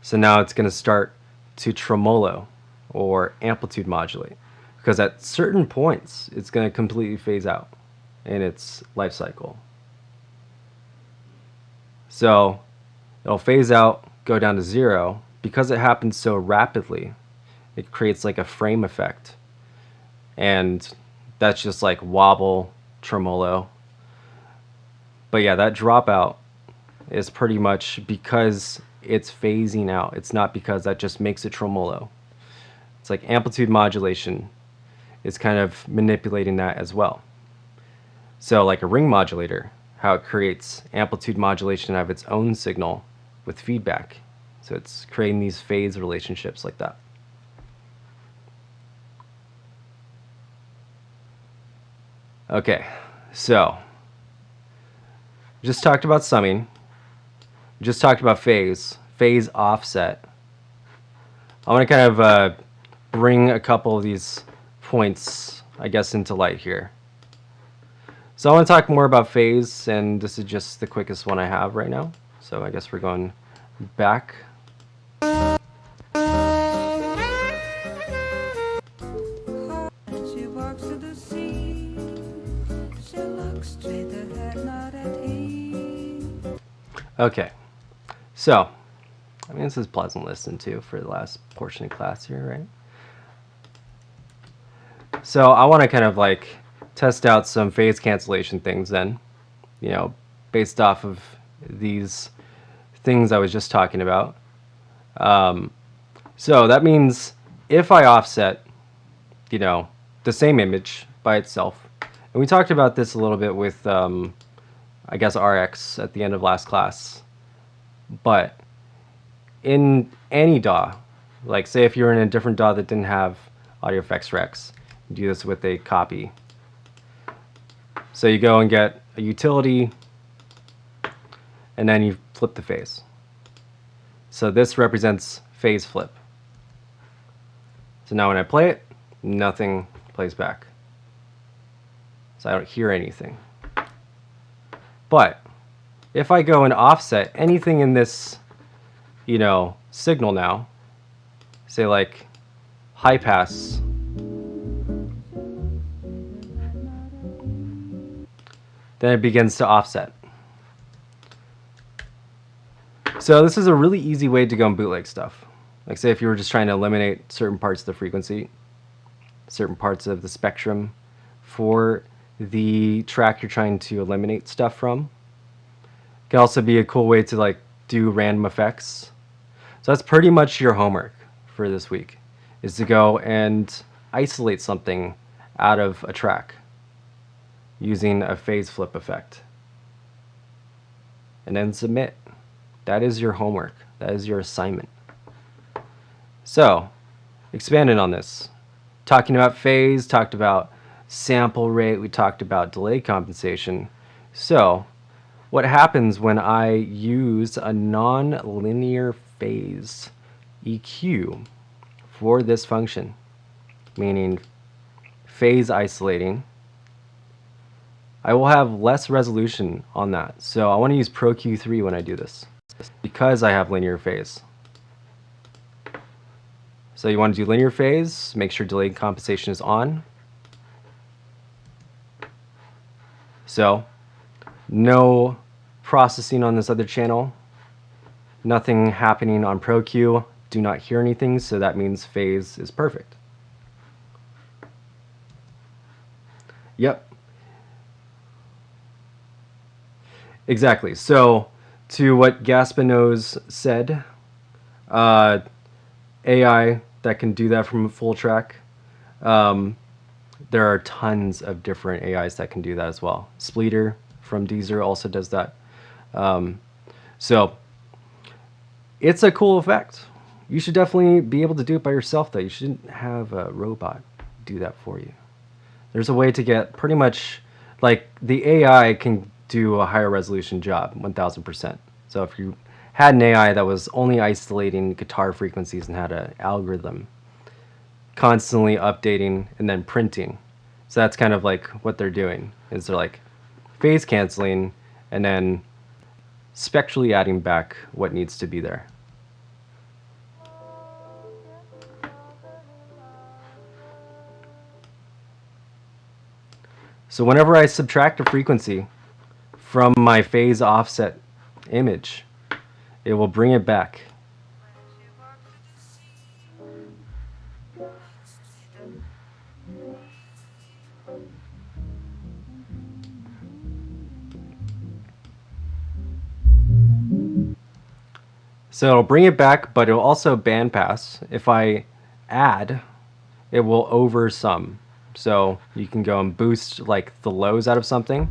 So now it's going to start to tremolo or amplitude modulate, because at certain points it's going to completely phase out in its life cycle. So it'll phase out, go down to 0. Because it happens so rapidly, it creates like a frame effect. And that's just like wobble, tremolo. But yeah, that dropout is pretty much because it's phasing out. It's not because that just makes it tremolo. It's like amplitude modulation is kind of manipulating that as well. So like a ring modulator, how it creates amplitude modulation of its own signal with feedback. So it's creating these phase relationships like that. Okay, so just talked about summing, just talked about phase offset. I want to kind of bring a couple of these points, I guess, into light here. So I want to talk more about phase, and this is just the quickest one I have right now. So I guess we're going back. Okay, so, I mean, this is pleasant listen to for the last portion of class here, right? So I want to kind of like test out some phase cancellation things then, based off of these things I was just talking about. So that means if I offset, the same image by itself, and we talked about this a little bit with, I guess, RX at the end of last class, but in any DAW, like say if you're in a different DAW that didn't have Audio Effects Rex, you do this with a copy. So you go and get a utility, and then you flip the phase. So this represents phase flip. So now when I play it, nothing plays back. So I don't hear anything. But if I go and offset anything in this, signal now, say like high pass, then it begins to offset. So this is a really easy way to go and bootleg stuff. Like say if you were just trying to eliminate certain parts of the frequency, certain parts of the spectrum for the track you're trying to eliminate stuff from. It can also be a cool way to like do random effects. So that's pretty much your homework for this week, is to go and isolate something out of a track using a phase flip effect. And then submit. That is your homework. That is your assignment. So, expanding on this, talking about phase, talked about sample rate, we talked about delay compensation. So, what happens when I use a non-linear phase EQ for this function, meaning phase isolating? I will have less resolution on that. So I want to use Pro Q3 when I do this, because I have linear phase. So you want to do linear phase, make sure delay compensation is on. So no processing on this other channel, nothing happening on Pro Q, do not hear anything, so that means phase is perfect. Yep. Exactly. So to what Gaspino's said, AI that can do that from a full track, There are tons of different AIs that can do that as well. Spleeter from Deezer also does that. So it's a cool effect. You should definitely be able to do it by yourself, though. You shouldn't have a robot do that for you. There's a way to get pretty much, like, the AI can do a higher resolution job, 1000%. So if you had an AI that was only isolating guitar frequencies and had an algorithm constantly updating and then printing. So that's kind of like what they're doing, is they're like phase canceling and then spectrally adding back what needs to be there. So whenever I subtract a frequency from my phase offset image, it will bring it back. So it'll bring it back, but it'll also bandpass. If I add, it will oversum. So you can go and boost like the lows out of something.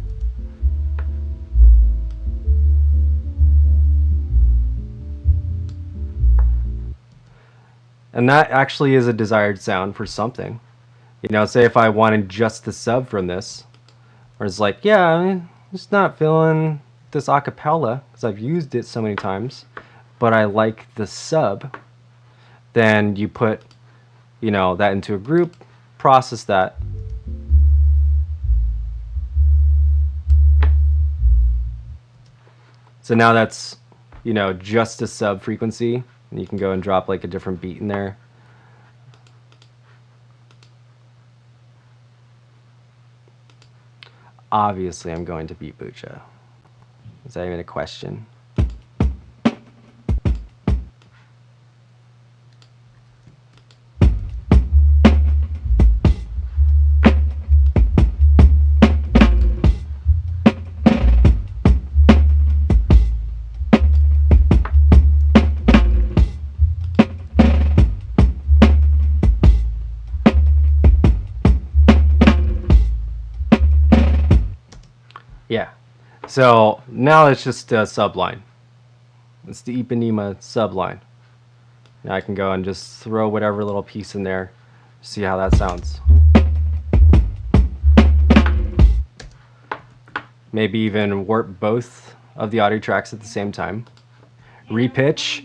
And that actually is a desired sound for something. You know, say if I wanted just the sub from this, or it's like, yeah, I'm just not feeling this acapella because I've used it so many times, but I like the sub, then you put, you know, that into a group, process that. So now that's, you know, just a sub frequency, and you can go and drop like a different beat in there. Obviously, I'm going to beat Bucha. Is that even a question? Yeah. So now it's just a subline. It's the Ipanema subline. Now I can go and just throw whatever little piece in there, see how that sounds. Maybe even warp both of the audio tracks at the same time. Repitch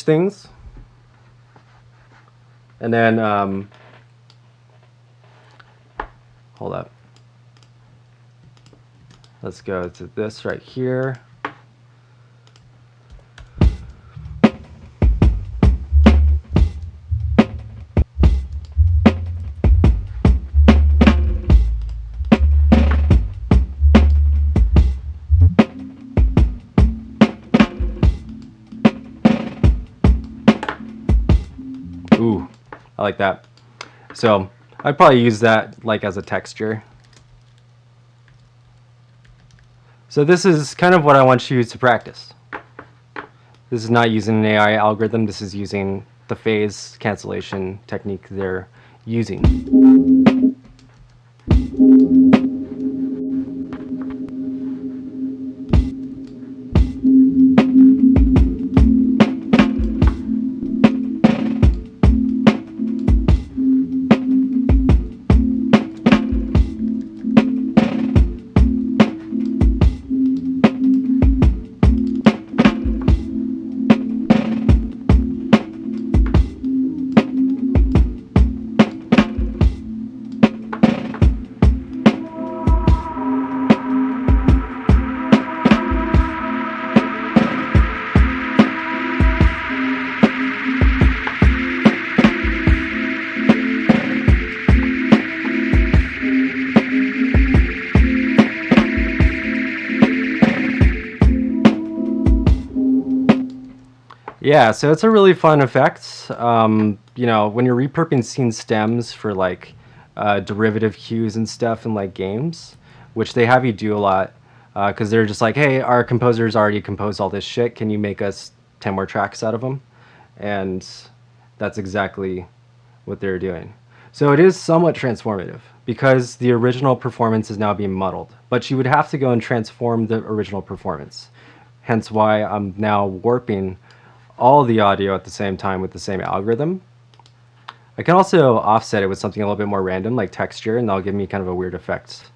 things. And then, hold up. Let's go to this right here. Ooh, I like that. So I'd probably use that like as a texture. So this is kind of what I want you to practice. This is not using an AI algorithm. This is using the phase cancellation technique they're using. Yeah, so it's a really fun effect. You know, when you're repurposing stems for like derivative cues and stuff in like games, which they have you do a lot, because they're just like, hey, our composers already composed all this shit. Can you make us 10 more tracks out of them? And that's exactly what they're doing. So it is somewhat transformative because the original performance is now being muddled, but you would have to go and transform the original performance. Hence why I'm now warping all the audio at the same time with the same algorithm. I can also offset it with something a little bit more random like texture, and that'll give me kind of a weird effect.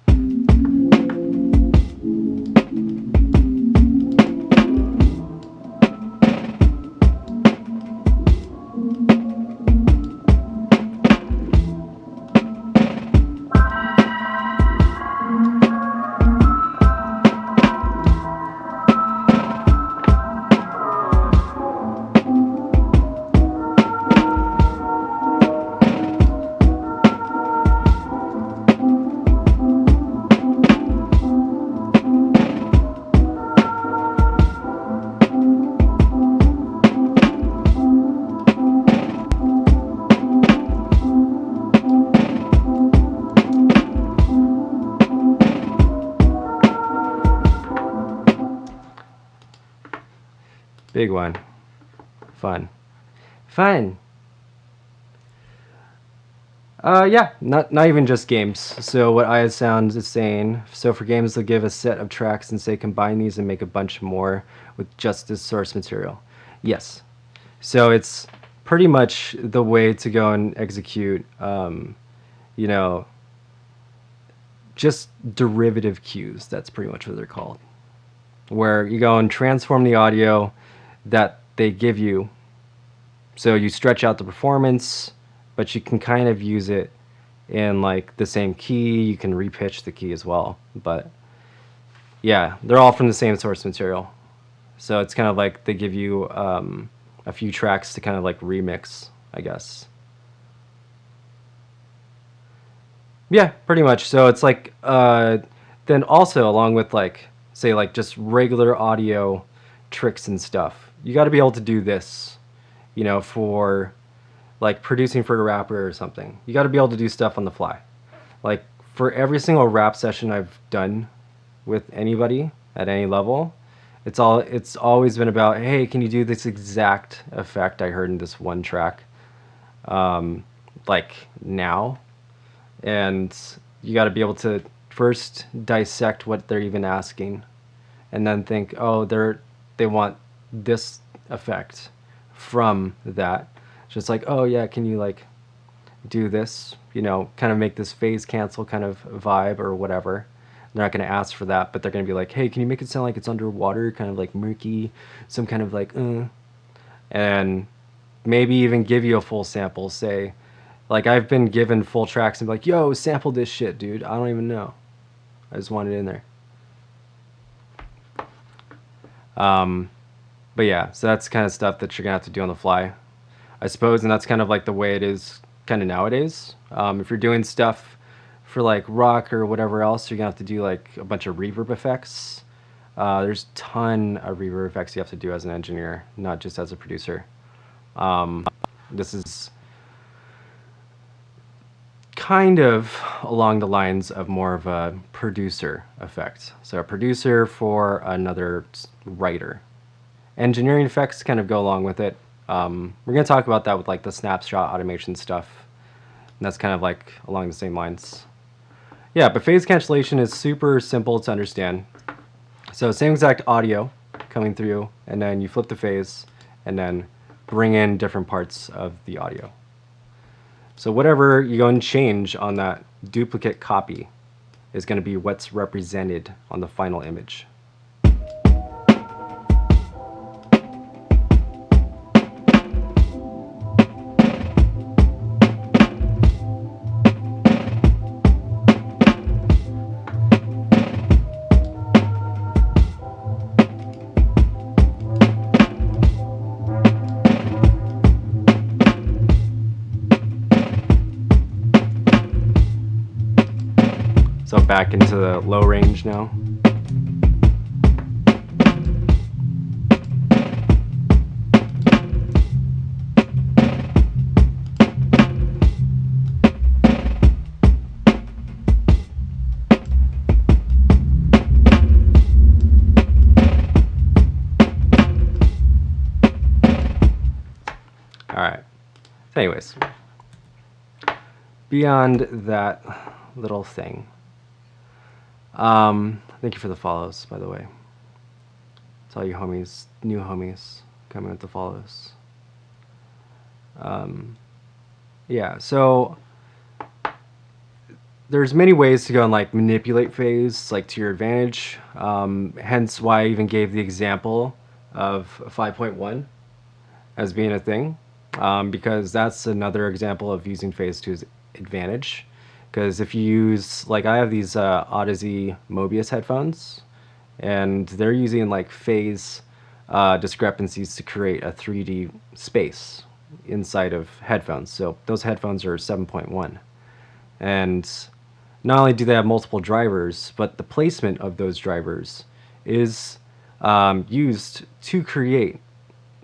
Big one. Fun. Fun. Yeah, not even just games. So what iSound is saying, so for games they'll give a set of tracks and say combine these and make a bunch more with just this source material. Yes. So it's pretty much the way to go and execute, you know, just derivative cues. That's pretty much what they're called. Where you go and transform the audio that they give you. So you stretch out the performance, but you can kind of use it in like the same key. You can repitch the key as well. But yeah, they're all from the same source material. So it's kind of like they give you a few tracks to kind of like remix, I guess. Yeah, pretty much. So it's like then also along with like say like just regular audio tricks and stuff, you got to be able to do this, you know, for like producing for a rapper or something. You got to be able to do stuff on the fly. Like for every single rap session I've done with anybody at any level, it's always been about, hey, can you do this exact effect I heard in this one track, like now? And you got to be able to first dissect what they're even asking, and then think, oh, they want this effect from that. Just like, oh yeah, can you like do this, you know, kind of make this phase cancel kind of vibe or whatever. They're not going to ask for that, but they're going to be like, hey, can you make it sound like it's underwater, kind of like murky, some kind of like and maybe even give you a full sample. Say like I've been given full tracks and be like, yo, sample this shit, dude, I don't even know, I just want it in there. But yeah, so that's kind of stuff that you're gonna have to do on the fly, I suppose, and that's kind of like the way it is kind of nowadays. If you're doing stuff for like rock or whatever else, you're gonna have to do like a bunch of reverb effects. There's a ton of reverb effects you have to do as an engineer, not just as a producer. This is kind of along the lines of more of a producer effect. So a producer for another writer. Engineering effects kind of go along with it. We're going to talk about that with like the snapshot automation stuff. And that's kind of like along the same lines. Yeah, but phase cancellation is super simple to understand. So same exact audio coming through, and then you flip the phase, and then bring in different parts of the audio. So whatever you go and change on that duplicate copy is going to be what's represented on the final image. So back into the low range now. All right. Anyways, beyond that little thing, thank you for the follows, by the way. It's all you homies, new homies, coming with the follows. Yeah, so there's many ways to go and like manipulate phase like to your advantage. Hence why I even gave the example of 5.1 as being a thing, because that's another example of using phase to his advantage. Because if you use, like, I have these Odyssey Mobius headphones, and they're using like phase discrepancies to create a 3D space inside of headphones. So those headphones are 7.1, and not only do they have multiple drivers, but the placement of those drivers is used to create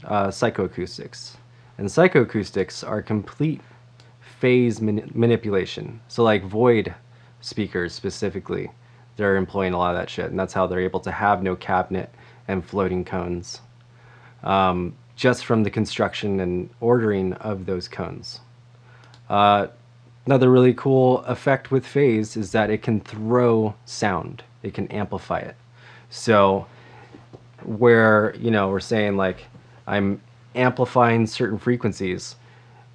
psychoacoustics. And psychoacoustics are complete phase manipulation. So like void speakers specifically, they're employing a lot of that shit, and that's how they're able to have no cabinet and floating cones, just from the construction and ordering of those cones. Another really cool effect with phase is that it can throw sound. It can amplify it. So where, you know, we're saying like I'm amplifying certain frequencies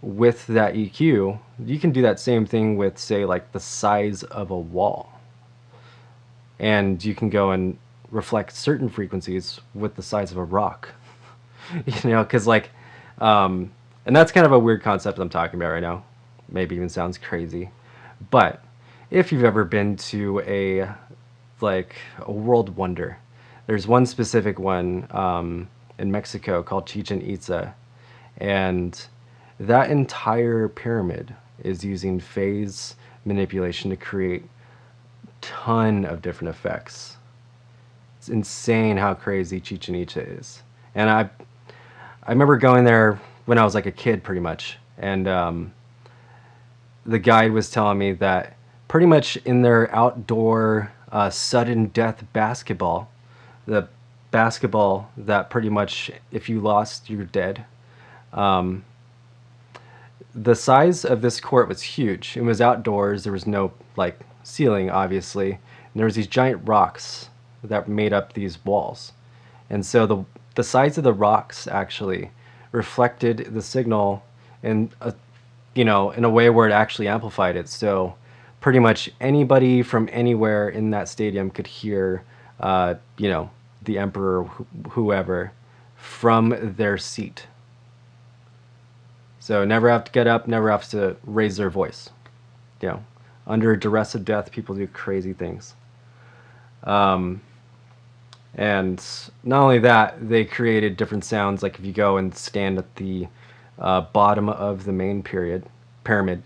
with that EQ, you can do that same thing with, say, like the size of a wall. And you can go and reflect certain frequencies with the size of a rock. You know, because like, and that's kind of a weird concept I'm talking about right now. Maybe even sounds crazy. But if you've ever been to a world wonder, there's one specific one in Mexico called Chichen Itza, and that entire pyramid is using phase manipulation to create a ton of different effects. It's insane how crazy Chichen Itza is. And I remember going there when I was like a kid pretty much, and the guide was telling me that pretty much in their outdoor sudden death basketball, the basketball that pretty much if you lost, you're dead, the size of this court was huge. It was outdoors. There was no like ceiling, obviously. And there was these giant rocks that made up these walls. And so the size of the rocks actually reflected the signal in a, you know, in a way where it actually amplified it. So pretty much anybody from anywhere in that stadium could hear, you know, the emperor, whoever, from their seat. So never have to get up, never have to raise their voice. You know, under duress of death, people do crazy things. And not only that, they created different sounds. Like if you go and stand at the bottom of the main pyramid,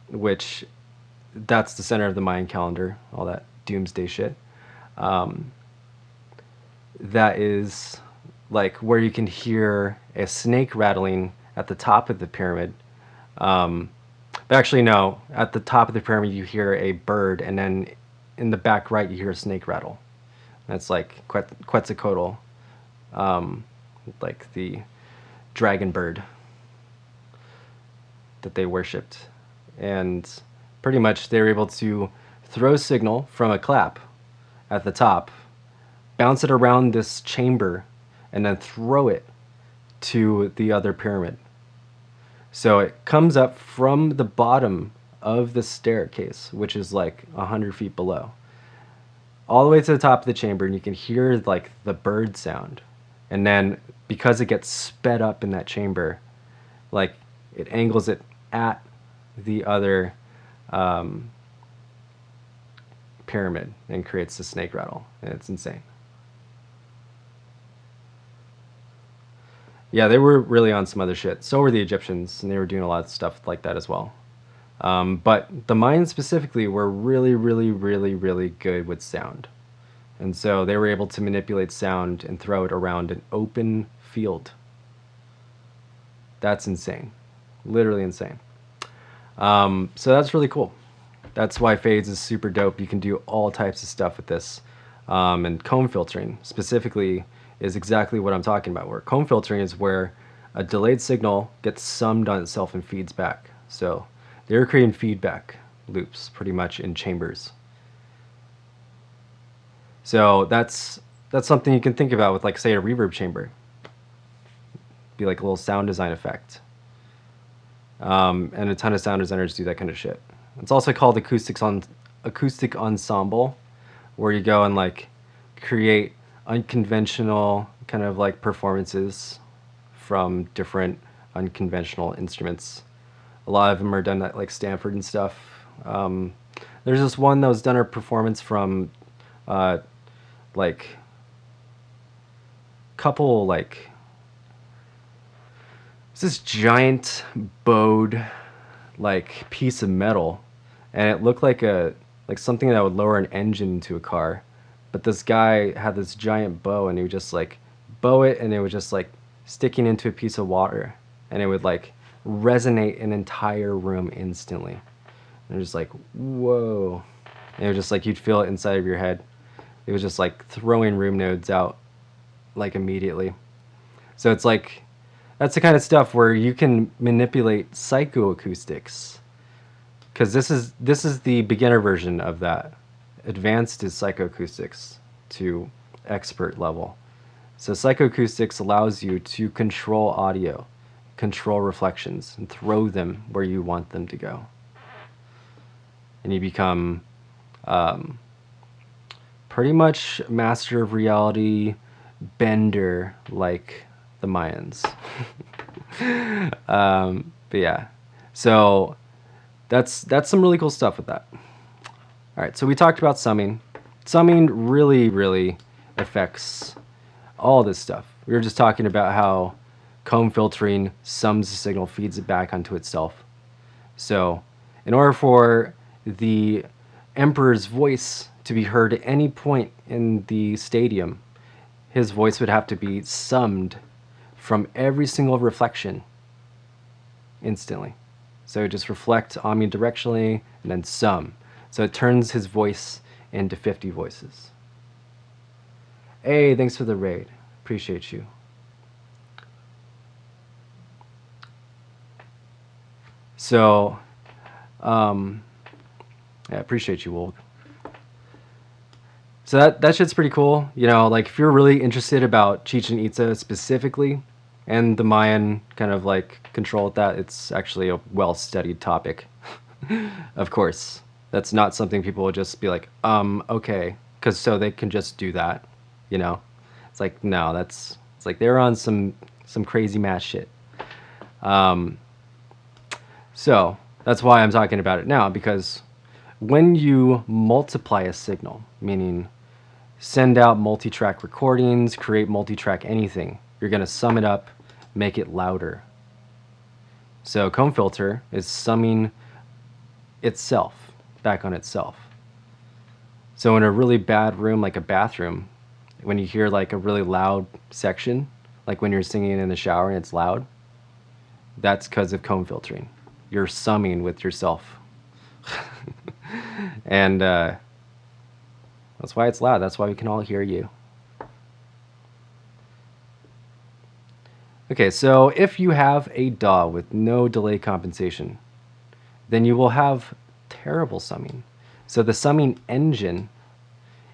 which that's the center of the Mayan calendar, all that doomsday shit. That is like where you can hear a snake rattling at the top of the pyramid. But actually, no, at the top of the pyramid you hear a bird, and then in the back right you hear a snake rattle. That's like Quetzalcoatl, like the dragon bird that they worshipped. And pretty much they were able to throw signal from a clap at the top, bounce it around this chamber, and then throw it to the other pyramid. So it comes up from the bottom of the staircase, which is like 100 feet below, all the way to the top of the chamber, and you can hear like the bird sound. And then because it gets sped up in that chamber, like it angles it at the other pyramid and creates the snake rattle. And it's insane. Yeah, they were really on some other shit. So were the Egyptians, and they were doing a lot of stuff like that as well. But the Mayans specifically were really, really, really, really good with sound. And so they were able to manipulate sound and throw it around an open field. That's insane. Literally insane. So that's really cool. That's why phase is super dope. You can do all types of stuff with this. And comb filtering specifically is exactly what I'm talking about. Where comb filtering is where a delayed signal gets summed on itself and feeds back. So they're creating feedback loops pretty much in chambers. So that's something you can think about with, like, say, a reverb chamber. Be like a little sound design effect. And a ton of sound designers do that kind of shit. It's also called acoustic ensemble, where you go and, like, create unconventional kind of like performances from different unconventional instruments. A lot of them are done at, like, Stanford and stuff. There's this one that was done a performance from like couple, like, it's this giant bowed, like, piece of metal, and it looked like something that would lower an engine into a car. But this guy had this giant bow, and he would just, like, bow it, and it was just, like, sticking into a piece of water, and it would, like, resonate an entire room instantly. And it was just like, whoa. And it was just like you'd feel it inside of your head. It was just like throwing room nodes out, like, immediately. So it's like, that's the kind of stuff where you can manipulate psychoacoustics, because this is the beginner version of that. Advanced is psychoacoustics to expert level. So psychoacoustics allows you to control audio, control reflections, and throw them where you want them to go. And you become pretty much master of reality bender, like the Mayans. But yeah, so that's some really cool stuff with that. All right, so we talked about summing. Summing really affects all this stuff. We were just talking about how comb filtering sums the signal, feeds it back onto itself. So in order for the emperor's voice to be heard at any point in the stadium, his voice would have to be summed from every single reflection instantly. So just reflect omnidirectionally and then sum. So it turns his voice into 50 voices. Hey, thanks for the raid. Appreciate you. So, yeah, appreciate you, Wolg. So that shit's pretty cool. You know, like, if you're really interested about Chichen Itza specifically, and the Mayan kind of, like, control with that, it's actually a well-studied topic. Of course. That's not something people will just be like, okay, because so they can just do that, you know? It's like, no, it's like they're on some crazy math shit. So that's why I'm talking about it now, because when you multiply a signal, meaning send out multi-track recordings, create multi-track anything, you're going to sum it up, make it louder. So comb filter is summing itself back on itself. So in a really bad room, like a bathroom, when you hear, like, a really loud section, like when you're singing in the shower and it's loud, that's because of comb filtering. You're summing with yourself. And that's why it's loud. That's why we can all hear you. Okay, so if you have a DAW with no delay compensation, then you will have terrible summing. So the summing engine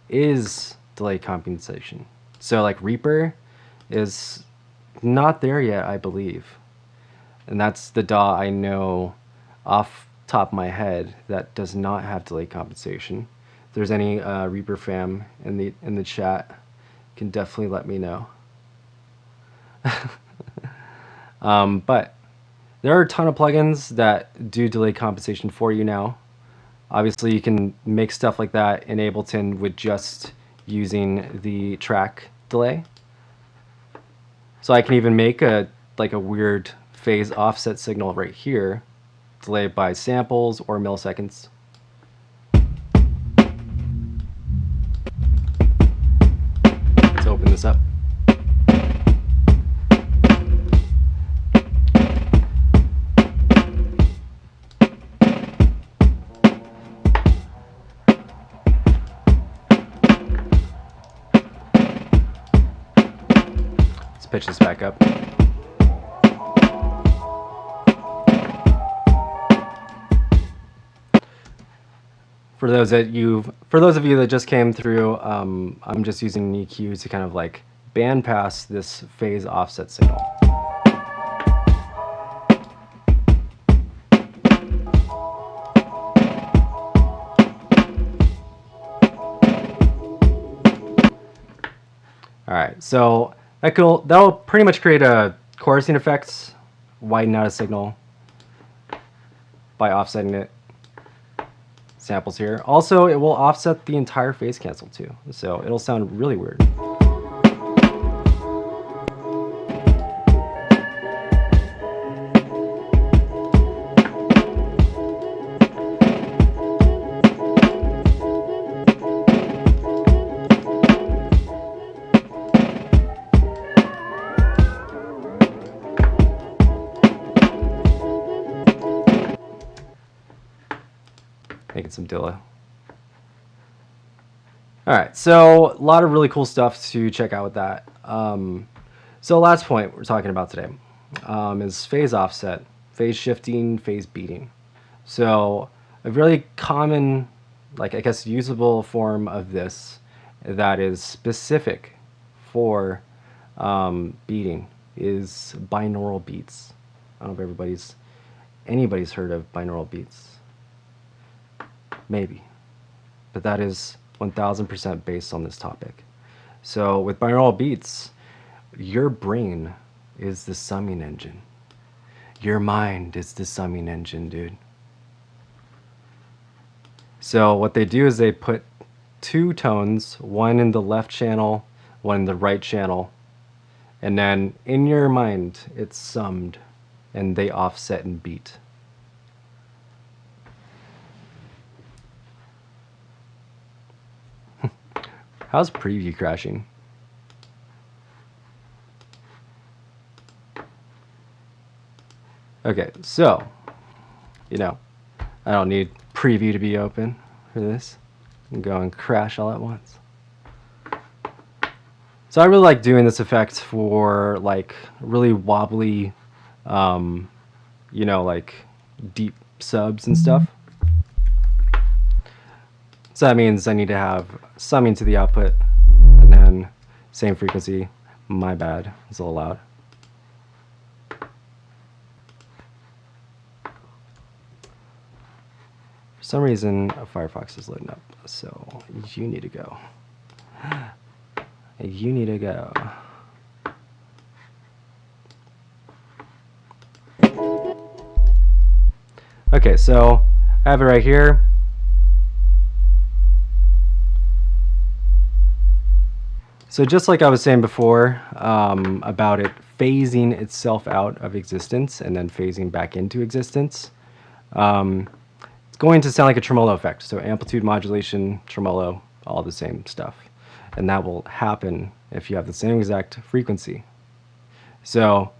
is delay compensation. So, like, Reaper is not there yet, I believe. And that's the DAW I know off top of my head that does not have delay compensation. If there's any Reaper fam in the chat, can definitely let me know. But there are a ton of plugins that do delay compensation for you now. Obviously, you can make stuff like that in Ableton with just using the track delay. So I can even make a weird phase offset signal right here, delayed by samples or milliseconds. Let's open this up. Let's pitch this back up. For those of you that just came through, I'm just using an EQ to kind of like band pass this phase offset signal. All right, so that'll pretty much create a chorusing effect, widen out a signal by offsetting it. Samples here. Also, it will offset the entire phase cancel too, so it'll sound really weird. Making some Dilla. Alright, so a lot of really cool stuff to check out with that. So last point we're talking about today is phase offset, phase shifting, phase beating. So a really common, like I guess usable form of this that is specific for beating is binaural beats. I don't know if anybody's heard of binaural beats. Maybe, but that is 1000% based on this topic. So with binaural beats, your brain is the summing engine. Your mind is the summing engine, dude. So what they do is they put two tones, one in the left channel, one in the right channel, and then in your mind it's summed and they offset and beat. How's preview crashing? Okay, so, I don't need preview to be open for this. I can go and crash all at once. So I really like doing this effect for like really wobbly, like deep subs and stuff. So that means I need to have summing to the output and then same frequency. My bad, it's a little loud. For some reason, Firefox is loading up, so you need to go. You need to go. Okay, so I have it right here. So just like I was saying before about it phasing itself out of existence and then phasing back into existence, it's going to sound like a tremolo effect. So amplitude modulation, tremolo, all the same stuff. And that will happen if you have the same exact frequency. So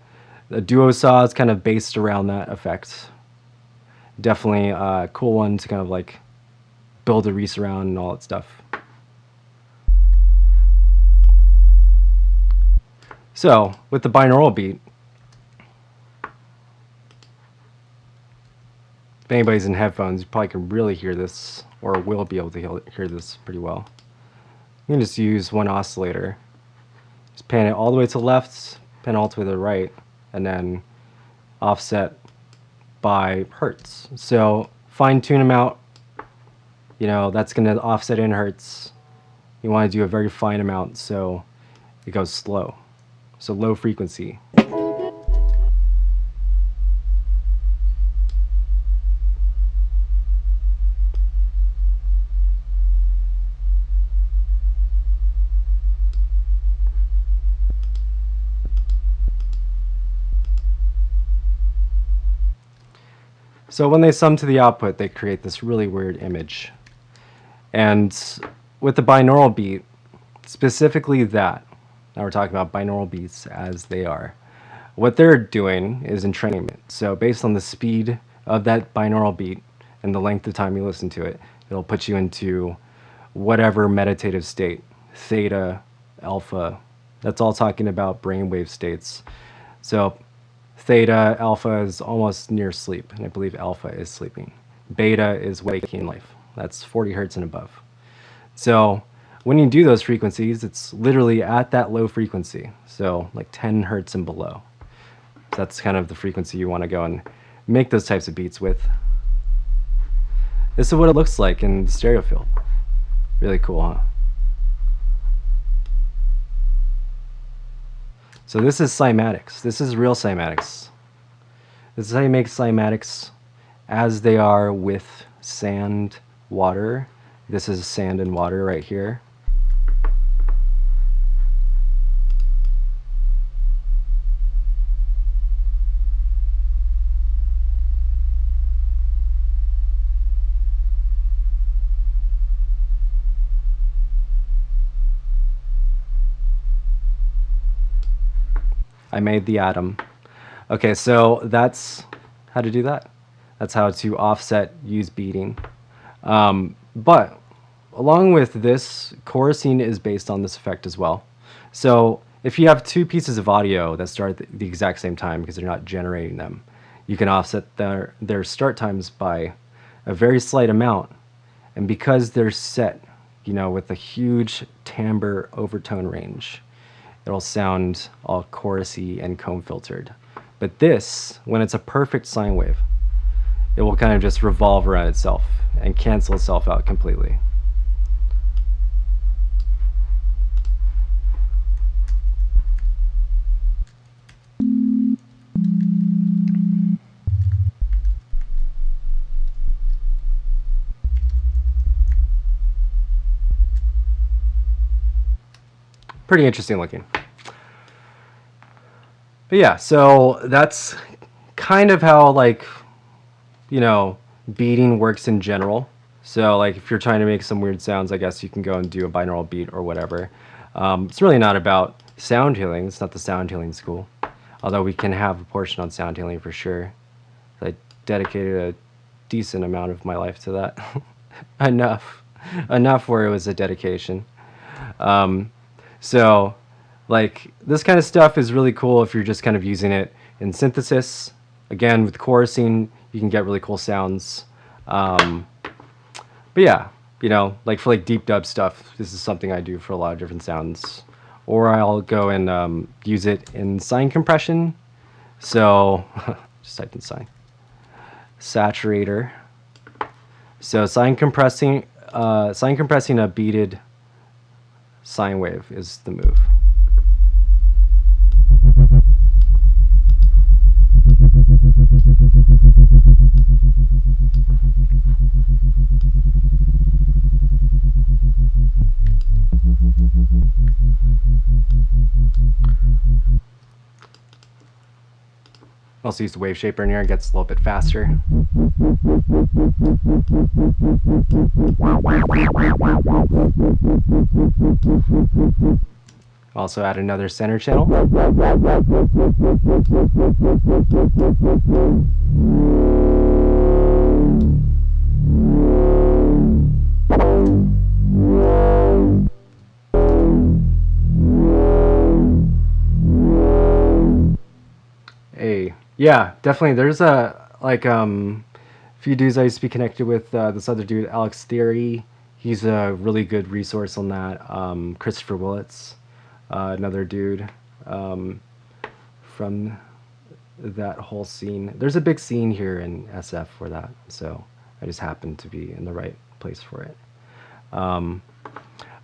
the duo saw is kind of based around that effect. Definitely a cool one to kind of like build a resurround and all that stuff. So with the binaural beat, if anybody's in headphones, you probably can really hear this, or will be able to hear this pretty well. You can just use one oscillator. Just pan it all the way to the left, pan it all the way to the right, and then offset by hertz. So fine tune them out. That's going to offset in hertz. You want to do a very fine amount so it goes slow. So low frequency. So when they sum to the output, they create this really weird image. And with the binaural beat, specifically that, now we're talking about binaural beats as they are. What they're doing is entrainment. So based on the speed of that binaural beat and the length of time you listen to it, it'll put you into whatever meditative state, theta, alpha. That's all talking about brainwave states. So theta, alpha is almost near sleep, and I believe alpha is sleeping. Beta is waking life. That's 40 hertz and above. So when you do those frequencies, it's literally at that low frequency. So like 10 hertz and below. So that's kind of the frequency you want to go and make those types of beats with. This is what it looks like in the stereo field. Really cool, huh? So this is cymatics. This is real cymatics. This is how you make cymatics as they are with sand, water. This is sand and water right here. I made the atom. Okay, so that's how to do that. That's how to offset, use beating. But along with this, chorusing is based on this effect as well. So if you have two pieces of audio that start at the exact same time because they're not generating them, you can offset their start times by a very slight amount. And because they're set, you know, with a huge timbre overtone range, it'll sound all chorusy and comb filtered. But this, when it's a perfect sine wave, it will kind of just revolve around itself and cancel itself out completely. Pretty interesting looking. But yeah, so that's kind of how, like, you know, beating works in general. So like if you're trying to make some weird sounds, I guess you can go and do a binaural beat or whatever. It's really not about sound healing. It's not the sound healing school. Although we can have a portion on sound healing for sure. I dedicated a decent amount of my life to that. Enough where it was a dedication. So like this kind of stuff is really cool if you're just kind of using it in synthesis. Again, with chorusing, you can get really cool sounds. But yeah, you know, like for like deep dub stuff, this is something I do for a lot of different sounds. Or I'll go and use it in sine compression. So just type in sine. Saturator. So sine compressing a beated sine wave is the move. Also use the wave shaper in here, it gets a little bit faster. Also add another center channel. Yeah, definitely. There's a few dudes I used to be connected with. This other dude, Alex Theory. He's a really good resource on that. Christopher Willits, another dude from that whole scene. There's a big scene here in SF for that, so I just happened to be in the right place for it. But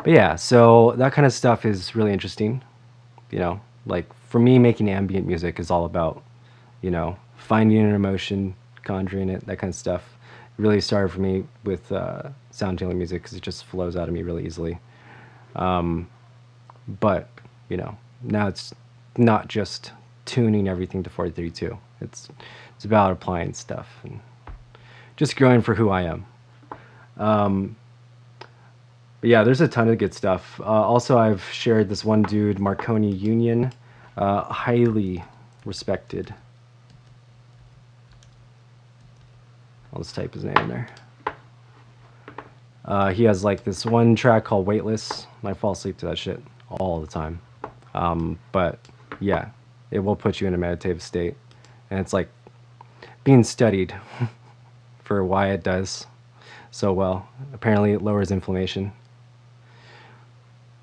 yeah, so that kind of stuff is really interesting. You know, like for me, making ambient music is all about, you know, finding an emotion, conjuring it, that kind of stuff. It really started for me with sound healing music because it just flows out of me really easily. But, you know, now it's not just tuning everything to 432. It's about applying stuff and just growing for who I am. But yeah, there's a ton of good stuff. Also, I've shared this one dude, Marconi Union, highly respected. I'll just type his name in there. He has like this one track called Weightless. I fall asleep to that shit all the time. But yeah, it will put you in a meditative state. And it's like being studied for why it does. so well. Apparently, it lowers inflammation.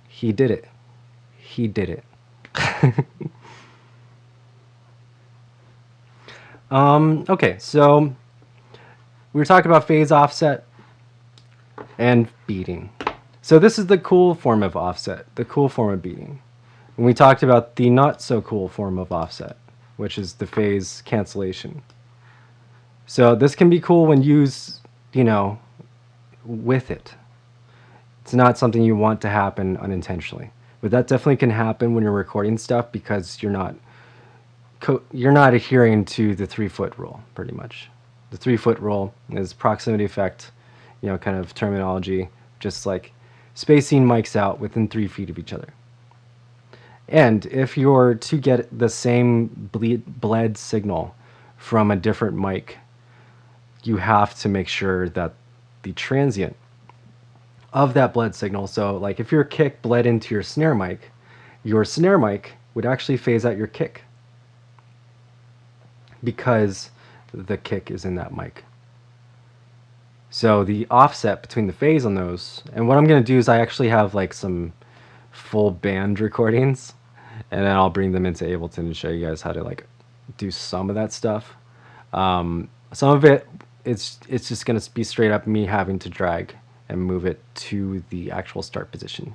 He did it. He did it. Okay, so we were talking about phase offset and beating. So this is the cool form of offset, the cool form of beating. And we talked about the not so cool form of offset, which is the phase cancellation. So this can be cool when used, with it. It's not something you want to happen unintentionally, but that definitely can happen when you're recording stuff because you're not adhering to the 3-foot rule, pretty much. The 3-foot rule is proximity effect, kind of terminology, just like spacing mics out within 3 feet of each other. And if you're to get the same bled signal from a different mic, you have to make sure that the transient of that bled signal, so like if your kick bled into your snare mic would actually phase out your kick because the kick is in that mic. So the offset between the phase on those, and what I'm going to do is I actually have like some full band recordings, and then I'll bring them into Ableton and show you guys how to like do some of that stuff. Some of it, it's just going to be straight up me having to drag and move it to the actual start position.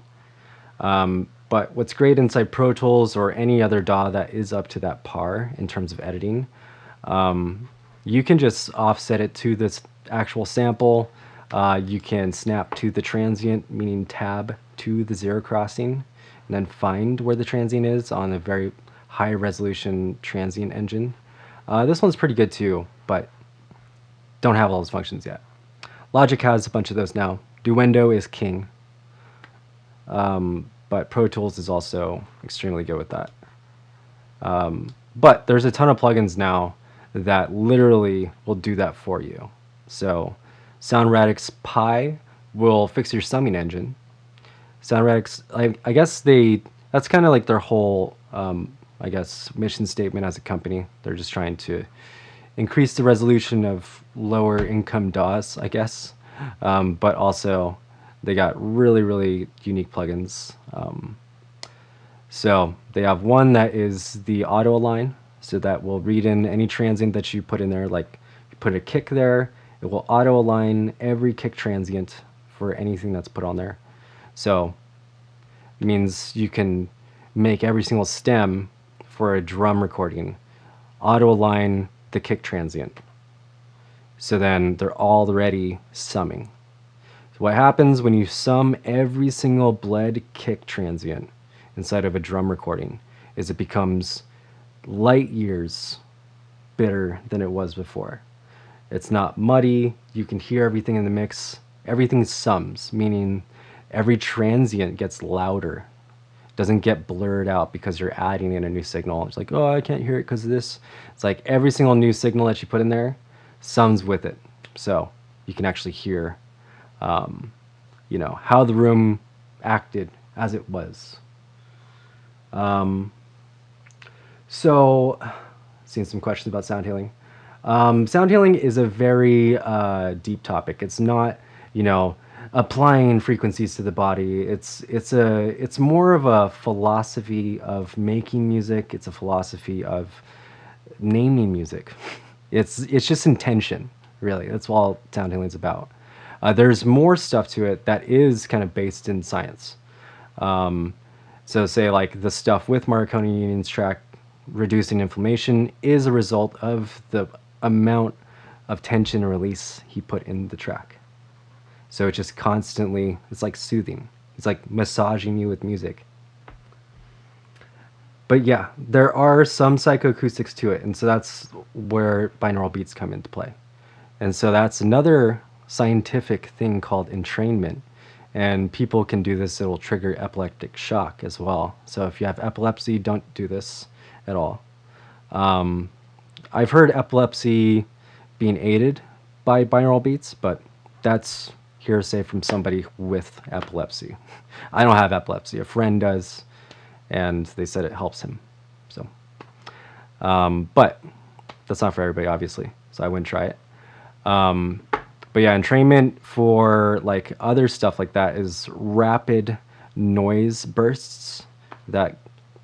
But what's great inside Pro Tools or any other DAW that is up to that par in terms of editing, you can just offset it to this actual sample. You can snap to the transient, meaning tab to the zero crossing, and then find where the transient is on a very high resolution transient engine. This one's pretty good too, but don't have all those functions yet. Logic has a bunch of those now. Duendo is king. But Pro Tools is also extremely good with that. But there's a ton of plugins now that literally will do that for you. So SoundRadix Pi will fix your summing engine. SoundRadix, I guess that's kind of like their whole, mission statement as a company. They're just trying to increase the resolution of lower income DAWs, I guess. But also they got really, really unique plugins. So they have one that is the auto align, so that will read in any transient that you put in there. Like you put a kick there, it will auto align every kick transient for anything that's put on there. So it means you can make every single stem for a drum recording auto align the kick transient. So then they're already summing. So what happens when you sum every single bled kick transient inside of a drum recording is it becomes light years better than it was before. It's not muddy. You can hear everything in the mix. Everything sums, meaning every transient gets louder. It doesn't get blurred out because you're adding in a new signal. It's like, oh, I can't hear it because of this. It's like every single new signal that you put in there sums with it. So you can actually hear how the room acted as it was. So, seeing some questions about sound healing. Sound healing is a very deep topic. It's not, applying frequencies to the body. It's more of a philosophy of making music. It's a philosophy of naming music. It's just intention, really. That's all sound healing is about. There's more stuff to it that is kind of based in science. So say like the stuff with Marconi Union's track, reducing inflammation, is a result of the amount of tension and release he put in the track. So it's just constantly, it's like soothing. It's like massaging you with music. But yeah, there are some psychoacoustics to it, and so that's where binaural beats come into play. And so that's another scientific thing called entrainment. And people can do this, it'll trigger epileptic shock as well. So if you have epilepsy, don't do this at all. I've heard epilepsy being aided by binaural beats, but that's hearsay from somebody with epilepsy. I don't have epilepsy, a friend does, and they said it helps him. So, but that's not for everybody, obviously, so I wouldn't try it. But yeah, entrainment for like other stuff like that is rapid noise bursts that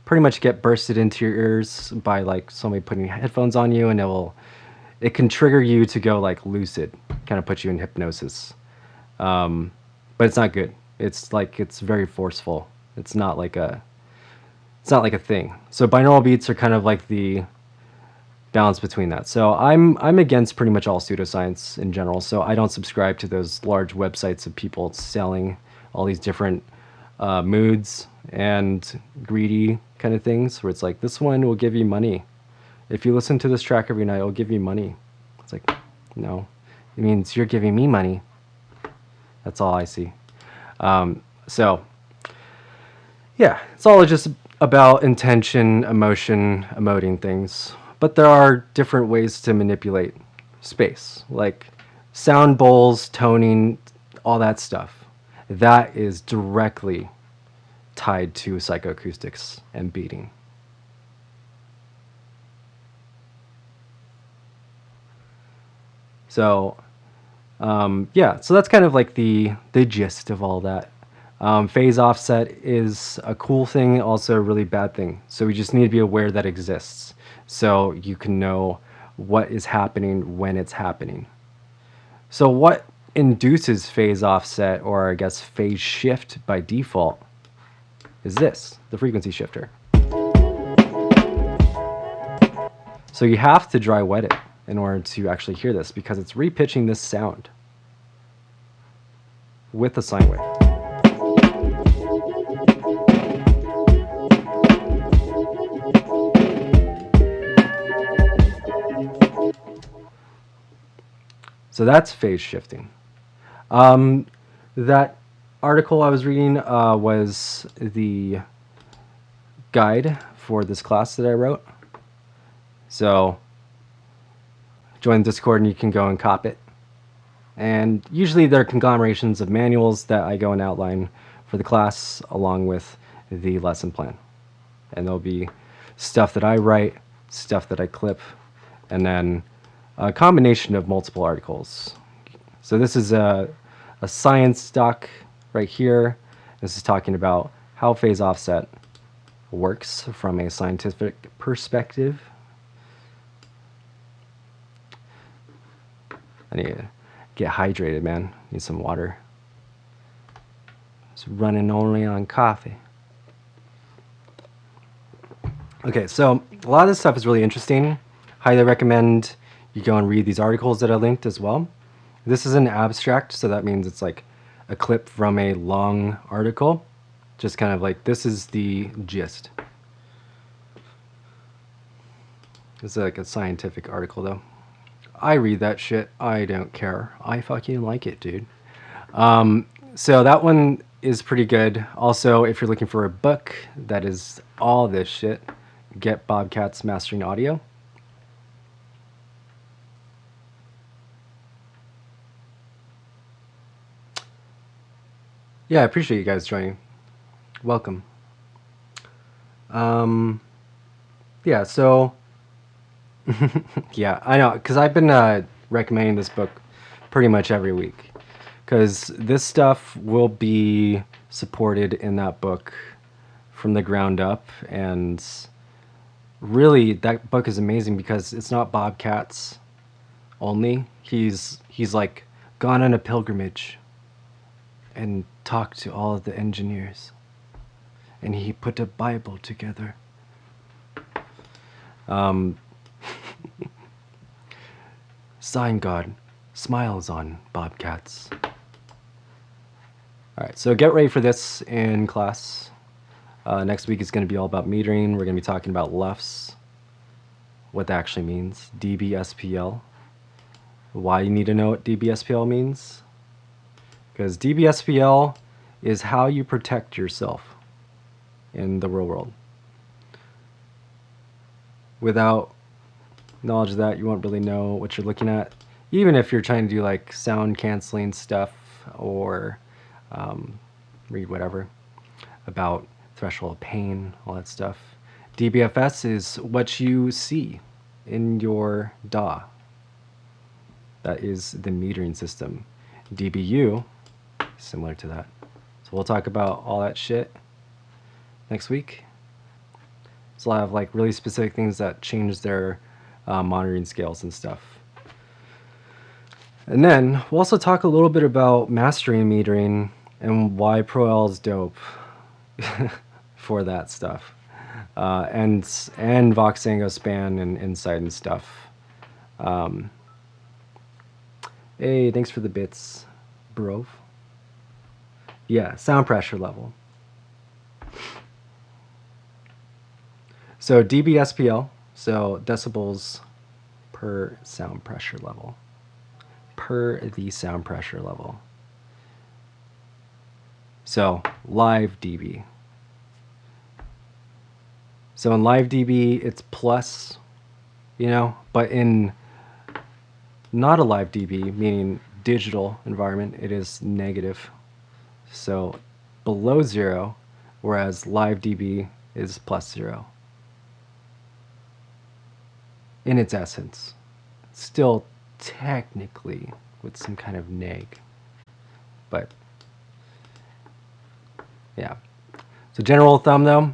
pretty much get bursted into your ears by like somebody putting headphones on you, and it can trigger you to go like lucid, kind of put you in hypnosis. But it's not good. It's very forceful. It's not like a thing. So binaural beats are kind of like the balance between that. So I'm against pretty much all pseudoscience in general. So I don't subscribe to those large websites of people selling all these different moods and greedy kind of things, where it's like, this one will give you money. If you listen to this track every night, it'll give you money. It's like, no, it means you're giving me money. That's all I see. So yeah, it's all just about intention, emotion, emoting things. But there are different ways to manipulate space, like sound bowls, toning, all that stuff. That is directly tied to psychoacoustics and beating. So yeah, so that's kind of like the gist of all that. Phase offset is a cool thing, also a really bad thing. So we just need to be aware that exists, so you can know what is happening when it's happening. So what induces phase offset, or I guess phase shift by default, is this, the frequency shifter. So you have to dry wet it in order to actually hear this, because it's repitching this sound with a sine wave. So that's phase shifting. That article I was reading was the guide for this class that I wrote. So join the Discord and you can go and cop it. And usually there are conglomerations of manuals that I go and outline for the class along with the lesson plan. And there'll be stuff that I write, stuff that I clip, and then a combination of multiple articles. So this is a science doc right here. This is talking about how phase offset works from a scientific perspective. I need to get hydrated, man. Need some water. It's running only on coffee. Okay, so a lot of this stuff is really interesting. Highly recommend you go and read these articles that I linked as well. This is an abstract, so that means it's like a clip from a long article. Just kind of like, this is the gist. It's like a scientific article though. I read that shit. I don't care. I fucking like it, dude. So that one is pretty good. Also, if you're looking for a book that is all this shit, get Bobcat's Mastering Audio. Yeah, I appreciate you guys joining. Welcome. Yeah, so yeah, I know, because I've been recommending this book pretty much every week, because this stuff will be supported in that book from the ground up. And really, that book is amazing because it's not Bobcats only. He's like gone on a pilgrimage and talked to all of the engineers, and he put a Bible together. Sign God smiles on Bobcats. Alright, so get ready for this in class. Next week is going to be all about metering. We're going to be talking about LUFS, what that actually means, DBSPL, why you need to know what DBSPL means. Because DBSPL is how you protect yourself in the real world. Without knowledge of that, you won't really know what you're looking at. Even if you're trying to do like sound canceling stuff, or read whatever about threshold of pain, all that stuff. DBFS is what you see in your DAW. That is the metering system. dBu, similar to that. So we'll talk about all that shit next week. So I'll have like really specific things that change their monitoring scales and stuff. And then we'll also talk a little bit about mastering metering and why ProL is dope for that stuff. And Voxango span and insight and stuff. Hey, thanks for the bits, bro. Yeah, sound pressure level. So dBSPL, so decibels per sound pressure level. Per the sound pressure level. So live dB. So in live dB, it's plus, you know, but in not a live dB, meaning digital environment, it is negative. So below 0, whereas live dB is plus 0. In its essence. Still technically with some kind of neg. But yeah. So general thumb though,